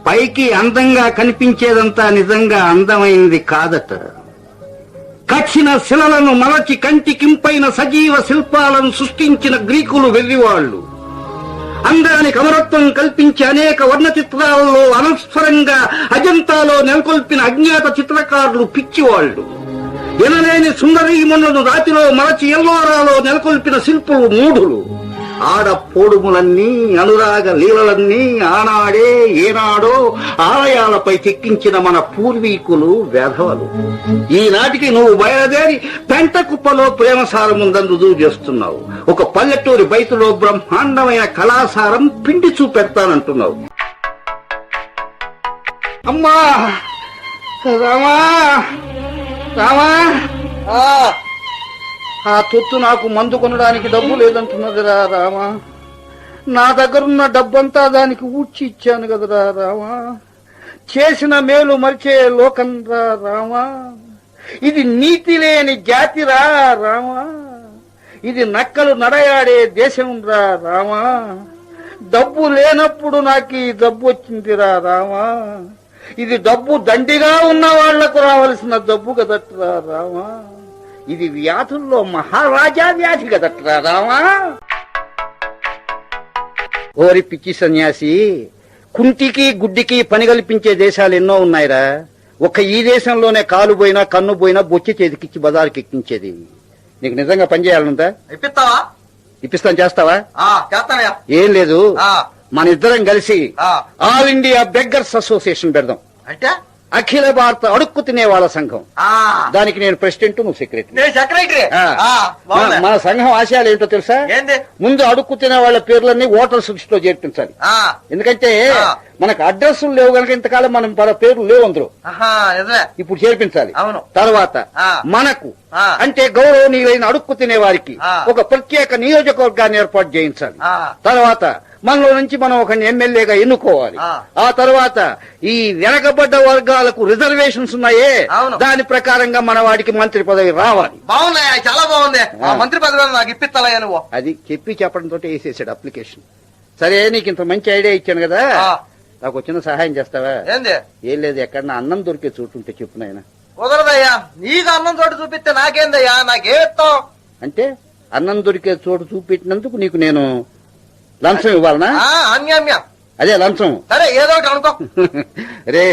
పైకి అందంగా కనిపించేదంతా నిజంగా అందమైంది కాదట. కఠిన శిలలను మలచి కంటికింపైన సజీవ శిల్పాలను సృష్టించిన గ్రీకులు వెర్రివాళ్లు. అందానికి అమరత్వం కల్పించి అనేక వర్ణ చిత్రాలలో అనస్వరంగా అజంతాలో నెలకొల్పిన అజ్ఞాత చిత్రకారులు పిచ్చివాళ్లు. ఎనలేని సుందరీమణులను రాతిలో మలచి ఎల్లోరాలో నెలకొల్పిన శిల్పులు మూఢులు. ఆడ పోడుములన్నీ అనురాగ లీలలన్నీ ఆనాడే ఏనాడో ఆలయాలపై చెక్కించిన మన పూర్వీకులు వెధవలు. ఈనాటికి నువ్వు బయలుదేరి పెంట కుప్పలో ప్రేమసారముందని రుజువు చేస్తున్నావు. ఒక పల్లెటూరి బయతులో బ్రహ్మాండమైన కళాసారం పిండి చూపెడతానంటున్నావు. అమ్మా రామా రామా, ఆ తొత్తు నాకు మందు కొనడానికి డబ్బు లేదంటున్నదిరా రామా. నా దగ్గరున్న డబ్బంతా దానికి ఊడ్చి ఇచ్చాను కదరా రామా. చేసిన మేలు మరిచే లోకం రా రామా. ఇది నీతి లేని జాతిరా రామా. ఇది నక్కలు నడయాడే దేశం రా రామా. డబ్బు లేనప్పుడు నాకు ఈ జబ్బు వచ్చిందిరా రామా. ఇది డబ్బు దండిగా ఉన్న వాళ్లకు రావలసిన జబ్బు కదట్రా రామా. ఇది వ్యాధుల్లో మహారాజా వ్యాధి కదట్రా రామా. ఓరి పిచ్చి సన్యాసి, కుంటికి గుడ్డికి పని కల్పించే దేశాలు ఎన్నో ఉన్నాయిరా. ఒక్క ఈ దేశంలోనే కాలు పోయినా కన్ను పోయినా బొచ్చి చేతికిచ్చి బజారుకి ఎక్కించేది. నీకు నిజంగా పని చేయాలనుందా? ఇప్పిస్తావా? ఇప్పిస్తాను, చేస్తావా? చేస్తానయ్యా. ఏం లేదు, మన ఇద్దరం కలిసి ఆల్ ఇండియా బెగ్గర్స్ అసోసియేషన్ పెడదాం. అంటే అఖిల భారత అడుక్కు తినే వాళ్ళ సంఘం. దానికి నేను ప్రెసిడెంట్, నువ్వు సెక్రటరీ. నేను సెక్రటరీ. మన సంఘం ఆశయాలు ఏంటో తెలుసా? ఏంది? ముందు అడుక్కు తినే వాళ్ళ పేర్లన్నీ ఓటర్ లిస్ట్ లో చేర్పించాలి. ఎందుకంటే మనకు అడ్రస్లు లేవు కనుక ఇంతకాలం మనం పేర్లు లేవు అందరూ. ఇప్పుడు చేర్పించాలి. అవును. తర్వాత మనకు అంటే గౌరవనీయులైన అడుక్కు తినే వారికి ఒక ప్రత్యేక నియోజకవర్గాన్ని ఏర్పాటు చేయించాలి. తర్వాత మనలో నుంచి మనం ఒక ఎమ్మెల్యేగా ఎన్నుకోవాలి. ఆ తర్వాత ఈ వెనకబడ్డ వర్గాలకు రిజర్వేషన్స్ ఉన్నాయే, దాని ప్రకారంగా మన వాడికి మంత్రి పదవి రావాలి. బాగున్నాయా? చాలా బాగుంది. మంత్రి పదవి నాకు ఇప్పిస్తాయా నువ్వు? అది చెప్పి చెప్పడంతో వేసేసాడు అప్లికేషన్. సరే, నీకు ఇంత మంచి ఐడియా ఇచ్చాను కదా, నాకు వచ్చిన సహాయం చేస్తావా? ఏంది? ఏం లేదు, ఎక్కడన్నా అన్నం దొరికే చోటు ఉంటే చెప్పు నాయన. కుదరదయ్యా. నీకు అన్నం చోటు చూపిస్తే నాకేందయ్యా? నాకేమిస్తావు? అంటే అన్నం దొరికే చోటు చూపెట్టినందుకు నీకు నేను లంచం ఇవ్వాలనా? అన్యామ్యం. అదే లంచం. సరే, ఏదో ఒకటి అనుకో. రే,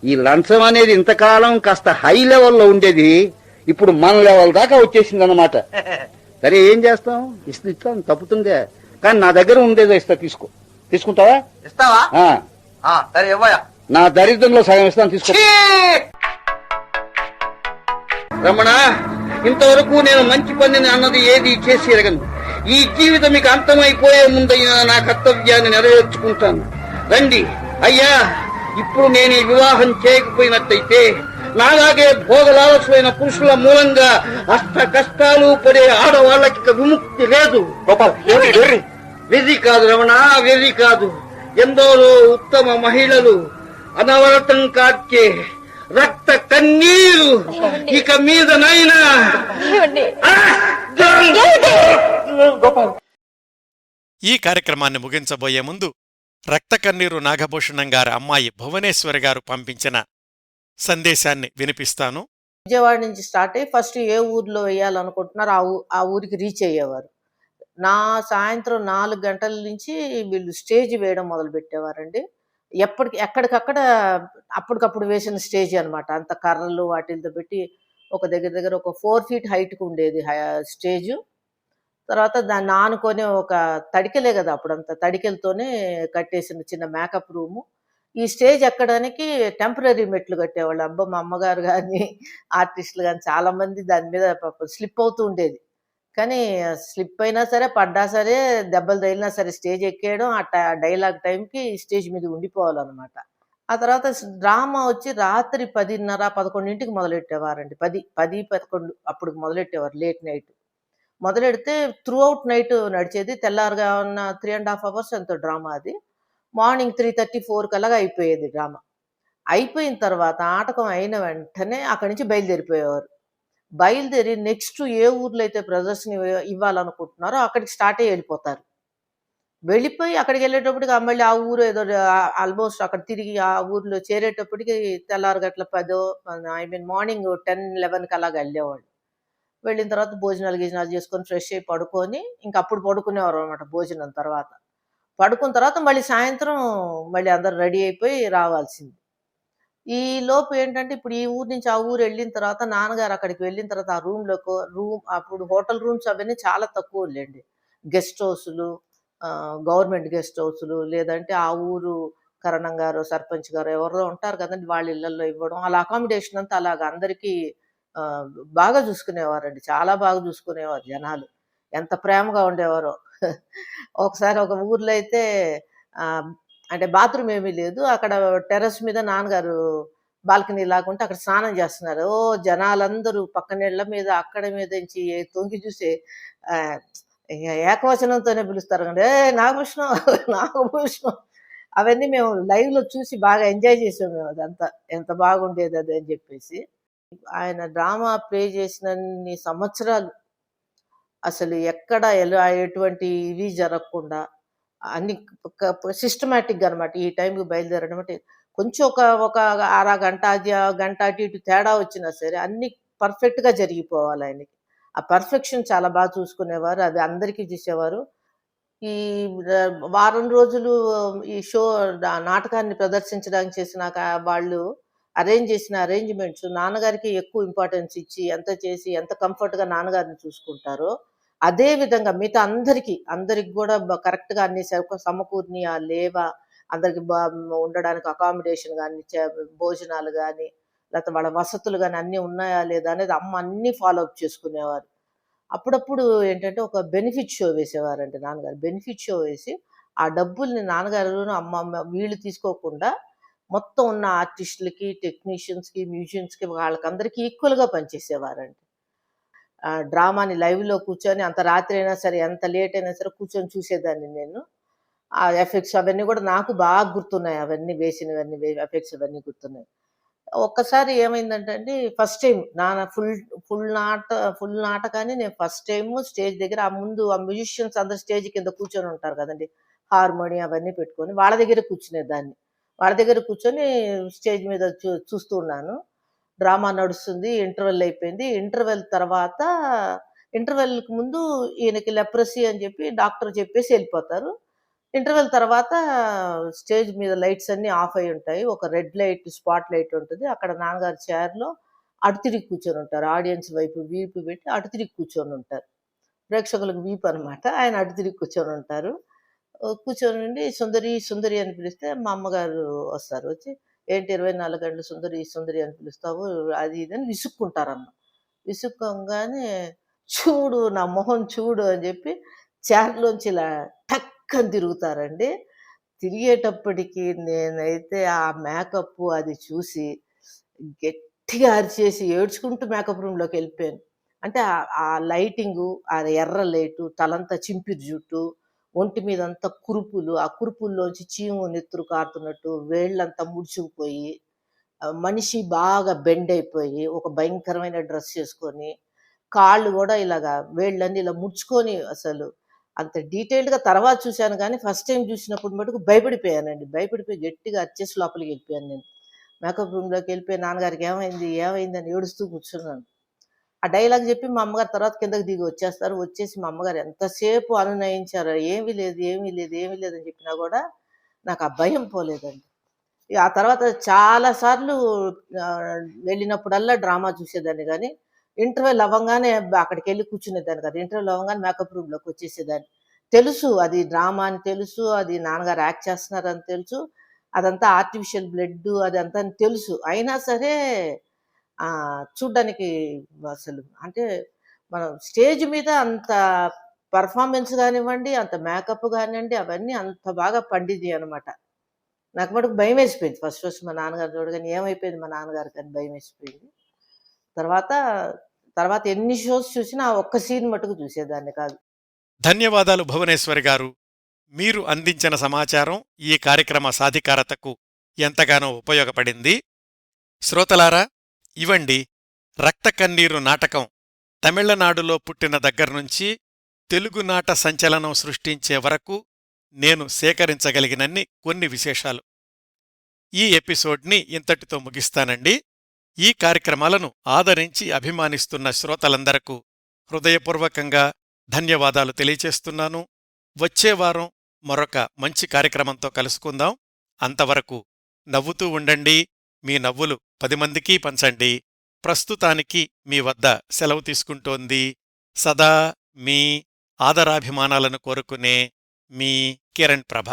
ఈ లంచం అనేది ఇంతకాలం కాస్త హై లెవెల్లో ఉండేది, ఇప్పుడు మన లెవెల్ దాకా వచ్చేసింది అన్నమాట. సరే, ఏం చేస్తాం? ఇస్తాను, తప్పుతుందే, కానీ నా దగ్గర ఉండేదో ఇస్తా, తీసుకుంటావా? ఇస్తావా? సరే, ఇవ్వయా. నా దరిద్రంలో సగం ఇస్తాను, తీసుకో. రమణ, ఇంతవరకు నేను మంచి పనిని అన్నది ఏది చేసి ఎరగను. ఈ జీవితం మీకు అంతమైపోయే ముందైనా నా కర్తవ్యాన్ని నెరవేర్చుకుంటాను. రండి అయ్యా, ఇప్పుడు నేను ఈ వివాహం చేయకపోయినట్టయితే నాలాగే భోగలాలసులైన పురుషుల మూలంగా అష్ట కష్టాలు పడే ఆడవాళ్ళకి విముక్తి లేదు. వెర్రి కాదు రమణ, వెర్రి కాదు. ఎందరో ఉత్తమ మహిళలు అనవరతం కార్చే రక్త కన్నీరు ఇక మీద నైనా. ఈ కార్యక్రమాన్ని ముగించబోయే ముందు రక్త కన్నీరు నాగభూషణం గారి అమ్మాయి భువనేశ్వరి గారు పంపించిన సందేశాన్ని వినిపిస్తాను. విజయవాడ నుంచి స్టార్ట్ అయ్యి ఫస్ట్ ఏ ఊర్లో వేయాలనుకుంటున్నారో ఆ ఊరికి రీచ్ అయ్యేవారు. సాయంత్రం 4 గంటల నుంచి వీళ్ళు స్టేజ్ వేయడం మొదలు పెట్టేవారండి. ఎక్కడికక్కడ అప్పటికప్పుడు వేసిన స్టేజ్ అనమాట. అంత కర్రలు వాటితో పెట్టి ఒక దగ్గర ఒక 4 feet హైట్కి ఉండేది స్టేజు. తర్వాత దాన్ని ఆనుకొని ఒక తడికెలే కదా, అప్పుడంతా తడికెలతోనే కట్టేసిన చిన్న మేకప్ రూము. ఈ స్టేజ్ ఎక్కడానికి టెంపరీ మెట్లు కట్టేవాళ్ళు. మా అమ్మగారు కానీ ఆర్టిస్టులు కానీ చాలా మంది దాని మీద స్లిప్ అవుతూ ఉండేది. కానీ స్లిప్ అయినా సరే, పడ్డా సరే, దెబ్బలు తగిలినా సరే స్టేజ్ ఎక్కేయడం, డైలాగ్ టైంకి స్టేజ్ మీద ఉండిపోవాలన్నమాట. ఆ తర్వాత డ్రామా వచ్చి రాత్రి 10:30-11 మొదలెట్టేవారండి. 10-11 అప్పుడు మొదలెట్టేవారు. లేట్ నైట్ మొదలెడితే త్రూ అవుట్ నైట్ నడిచేది. తెల్లారుగా ఉన్న 3.5 hours ఎంతో డ్రామా అది. మార్నింగ్ 3:30-4 కల్లా అయిపోయేది డ్రామా. అయిపోయిన తర్వాత ఆటకం అయిన వెంటనే అక్కడి నుంచి బయలుదేరిపోయేవారు. బయలుదేరి నెక్స్ట్ ఏ ఊర్లో అయితే ప్రదర్శన ఇవ్వాలనుకుంటున్నారో అక్కడికి స్టార్ట్ అయ్యి వెళ్ళిపోతారు. వెళ్ళిపోయి అక్కడికెళ్ళేటప్పటికి మళ్ళీ ఆ ఊరు ఏదో ఆల్మోస్ట్ అక్కడ తిరిగి ఆ ఊర్లో చేరేటప్పటికి తెల్లారి గట్ల 10 ఐ మీన్ మార్నింగ్ 10, 11కి అలాగా ఎళ్ళేవాళ్ళు. వెళ్ళిన తర్వాత భోజనాలు, గీజనాలు చేసుకొని ఫ్రెష్ అయ్యి పడుకొని ఇంకప్పుడు పడుకునేవారనమాట భోజనం తర్వాత. పడుకున్న తర్వాత మళ్ళీ సాయంత్రం మళ్ళీ అందరూ రెడీ అయిపోయి రావాల్సింది. ఈ లోపు ఏంటంటే ఇప్పుడు ఈ ఊరు నుంచి ఆ ఊరు వెళ్ళిన తర్వాత నాన్నగారు అక్కడికి వెళ్ళిన తర్వాత ఆ రూమ్ అప్పుడు హోటల్ రూమ్స్ అవన్నీ చాలా తక్కువలెండి. గెస్ట్ హౌసులు, గవర్నమెంట్ గెస్ట్ హౌసులు లేదంటే ఆ ఊరు కరణం గారో, సర్పంచ్ గారో ఎవరో ఉంటారు కదండీ! వాళ్ళ ఇళ్లల్లో ఇవ్వడం. అలా అకామిడేషన్ అంతా అలాగా అందరికీ ఆహ్, బాగా చూసుకునేవారండి. చాలా బాగా చూసుకునేవారు జనాలు. ఎంత ప్రేమగా ఉండేవారో. ఒకసారి ఒక ఊర్లో అయితే ఆహ్, అంటే బాత్రూమ్ ఏమీ లేదు. అక్కడ టెర్రస్ మీద నాన్నగారు బాల్కనీ లాగుంటే అక్కడ స్నానం చేస్తున్నారు. ఓహ్! జనాలందరూ పక్కనిళ్ళ మీద, అక్కడ మీదంచి తొంగి చూసి ఆహ్, ఇగ ఏకవచనంతోనే పిలుస్తారు కండి. "ఏయ్! నాగభూషణం, నాగభూషణం" అవన్నీ మేము లైవ్‌లో చూసి బాగా ఎంజాయ్ చేసాం మేము అదంతా. ఎంత బాగుండేది అది అని చెప్పేసి. ఆయన డ్రామా ప్లే చేసినన్ని సంవత్సరాలు అసలు ఎక్కడ ఎటువంటి ఇవి జరగకుండా అన్ని సిస్టమాటిక్‌గా అనమాట. ఈ టైంకి బయలుదేరడం అంటే కొంచెం ఒక ఒక అరగంట గంట అటు ఇటు తేడా వచ్చినా సరే అన్నీ పర్ఫెక్ట్‌గా జరిగిపోవాలి ఆయనకి. ఆ పర్ఫెక్షన్ చాలా చూసుకునేవారు. అది అందరికీ చూసేవారు. ఈ వారం రోజులు ఈ నాటకాన్ని ప్రదర్శించడానికి చేసిన వాళ్ళు అరేంజ్ చేసిన అరేంజ్‌మెంట్స్ నాన్నగారికి ఎక్కువ ఇంపార్టెన్స్ ఇచ్చి, ఎంత చేసి, ఎంత కంఫర్ట్‌గా నాన్నగారిని చూసుకుంటారో, అదే విధంగా మిగతా అందరికి గూడా కరెక్ట్‌గా అన్ని సమకూరినియా? లేవా? అందరికి ఉండడానికి అకామిడేషన్ గాని, భోజనాలు గాని, లేతే వాళ్ళ వసతులు గాని అన్నీ ఉన్నాయా? లేదా? అనేది అమ్మ అన్నీ ఫాలో అప్ చేసుకునేవారు. అప్పుడప్పుడు ఏంటంటే ఒక బెనిఫిట్ షో వేసేవారండి నాన్నగారు. బెనిఫిట్ షో వేసి, ఆ డబ్బుల్ని నాన్నగారును, అమ్మమ్మ వీళ్ళు తీసుకోకుండా మొత్తం ఉన్న ఆర్టిస్టులకి, టెక్నీషియన్స్‌కి, మ్యూజిషియన్స్‌కి వాళ్ళకందరికీ ఈక్వల్‌గా పంచేసేవారండి. డ్రామాని లైవ్‌లో కూర్చొని అంత రాత్రైనా సరే, ఎంత లేట్ అయినా సరే కూర్చొని చూసేదాన్ని నేను. ఆ ఎఫెక్ట్స్ అవన్నీ గూడా నాకు బాగా గుర్తున్నాయి. అవన్నీ వేసినవన్నీ ఎఫెక్ట్స్ అవన్నీ గుర్తున్నాయి. ఒక్కసారి ఏమైందంటే అండి, ఫస్ట్ టైమ్ ఫుల్ ఫుల్ నాటకాన్ని నేను ఫస్ట్ టైము స్టేజ్ దగ్గర ముందు ఆ మ్యూజిషియన్స్ అందరూ స్టేజ్ కింద కూర్చొని ఉంటారు కదండీ! హార్మోనియం అవన్నీ పెట్టుకొని వాళ్ళ దగ్గరే కూర్చునేదాన్ని. వాళ్ళ దగ్గర కూర్చొని స్టేజ్ మీద చూస్తూ ఉన్నాను. డ్రామా నడుస్తుంది. ఇంటర్వెల్ అయిపోయింది. ఇంటర్వెల్‌కి ముందు ఈయనకి లెప్రసీ అని చెప్పి డాక్టర్ చెప్పేసి ఎళ్ళిపోతారు. ఇంటర్వెల్ తర్వాత స్టేజ్ మీద లైట్స్ అన్నీ ఆఫ్ అయ్యి ఉంటాయి. ఒక రెడ్ లైట్, స్పాట్ లైట్ ఉంటది. అక్కడ నాన్నగారు చైర్‌లో అటు తిరిగి కూర్చొనుంటారు. ఆడియన్స్ వైపు వీపు పెట్టి అటు తిరిగి కూర్చొనుంటారు. ప్రేక్షకులకు వీపు అనమాట. ఆయన అటు తిరిగి కూర్చొనుంటారు. కూర్చొనుండి సుందరి, సుందరి అని పిలిస్తే మా అమ్మగారు వస్తారు. వచ్చి "ఏంటి 24 గంటలు సుందరి, సుందరి అని పిలుస్తావు?" అది ఇది అని విసుక్కుంటారమ్మ. విసుక్కోంగానే "చూడు నా మొహం చూడు" అని చెప్పి చైర్‌లోంచి ఇలా టక్కని తిరుగుతారండి. తిరిగేటప్పటికి నేనైతే ఆ మేకప్పు అది చూసి గట్టిగా అరిచేసి ఏడ్చుకుంటూ మేకప్ రూమ్‌లోకెళ్ళిపోయాను. అంటే ఆ లైటింగు, ఆ ఎర్ర లైటు, తలంతా చింపిరి జుట్టు, ఒంటి మీదంతా కురుపులు, ఆ కురుపుల్లోంచి చీము నెత్తురు కారుతున్నట్టు, వేళ్ళంతా ముడుచుకుపోయి, మనిషి బాగా బెండ్ అయిపోయి, ఒక భయంకరమైన డ్రెస్ చేసుకొని, కాళ్ళు గూడా ఇలాగా వేళ్ళన్నీ ఇలా ముడుచుకొని అసలు అంత డీటెయిల్డ్‌గా తర్వాత చూసాను గానీ, ఫస్ట్ టైమ్ చూసినప్పుడు మటుకు భయపడిపోయానండి. భయపడిపోయి గట్టిగా అరిచేసి లోపలికెళ్ళిపోయాను నేను. మేకప్ రూమ్‌లోకెళ్ళిపోయి నాన్నగారికి "ఏమైంది? ఏమైంది?" అని ఏడుస్తూ కూర్చున్నాను. ఆ డైలాగ్ జెప్పి మా అమ్మగారు తర్వాత కిందకి దిగి వచ్చేస్తారు. వచ్చేసి మా అమ్మగారు ఎంతసేపు అనునయించారో, "ఏమీ లేదు, ఏమీ లేదు, ఏమీ లేదు" అని చెప్పినా గూడా నాకు ఆ భయం పోలేదండి. ఇగ ఆ తర్వాత చాలా సార్లు వెళ్ళినప్పుడల్లా డ్రామా చూసేదాన్ని గానీ, ఇంటర్వెల్ అవ్వంగానే అక్కడికెళ్ళి కూర్చునేదాన్ని కాదు. ఇంటర్వెల్ అవ్వంగానే మేకప్ రూమ్‌లోకొచ్చేసేదాన్ని. తెలుసు అది డ్రామా అని తెలుసు. అది నాన్నగారు యాక్ట్ చేస్తున్నారని తెలుసు. అదంతా ఆర్టిఫిషియల్ బ్లడ్డు అదంతా అని తెలుసు. అయినా సరే చూడ్డానికి అసలు అంటే మనం స్టేజ్ మీద అంత పెర్ఫార్మన్స్ గానివ్వండి, అంత మేకప్ గానియండి, అవన్నీ అంత బాగా పండినియనమాట. నాకు మటుకు భయమేసిపోయింది. ఫస్ట్ ఫస్ట్ మా నాన్నగారిని చూడగానే ఏమైపోయింది మా నాన్నగారికని భయమేసిపోయింది. తర్వాత, తర్వాత ఎన్ని షోస్ చూసినా ఆ ఒక్క సీన్ మటుకు చూసేదాన్ని కాదు. ధన్యవాదాలు భువనేశ్వరి గారు. మీరు అందించిన సమాచారం ఈ కార్యక్రమ సాధికారతకు ఎంతగానో ఉపయోగపడింది. శ్రోతలారా, ఇవండి రక్త కన్నీరు నాటకం తమిళనాడులో పుట్టిన దగ్గర్నుంచి తెలుగునాట సంచలనం సృష్టించే వరకు నేను సేకరించగలిగినన్ని కొన్ని విశేషాలు. ఈ ఎపిసోడ్ని ఇంతటితో ముగిస్తానండి. ఈ కార్యక్రమాలను ఆదరించి అభిమానిస్తున్న శ్రోతలందరకు హృదయపూర్వకంగా ధన్యవాదాలు తెలియచేస్తున్నాను. వచ్చే వారం మరొక మంచి కార్యక్రమంతో కలుసుకుందాం. అంతవరకు నవ్వుతూ ఉండండి. మీ నవ్వులు 10 మందికి పంచండి. ప్రస్తుతానికి మీ వద్ద సెలవు తీసుకుంటోంది సదా మీ ఆదరాభిమానాలను కోరుకునే మీ కిరణ్ ప్రభ.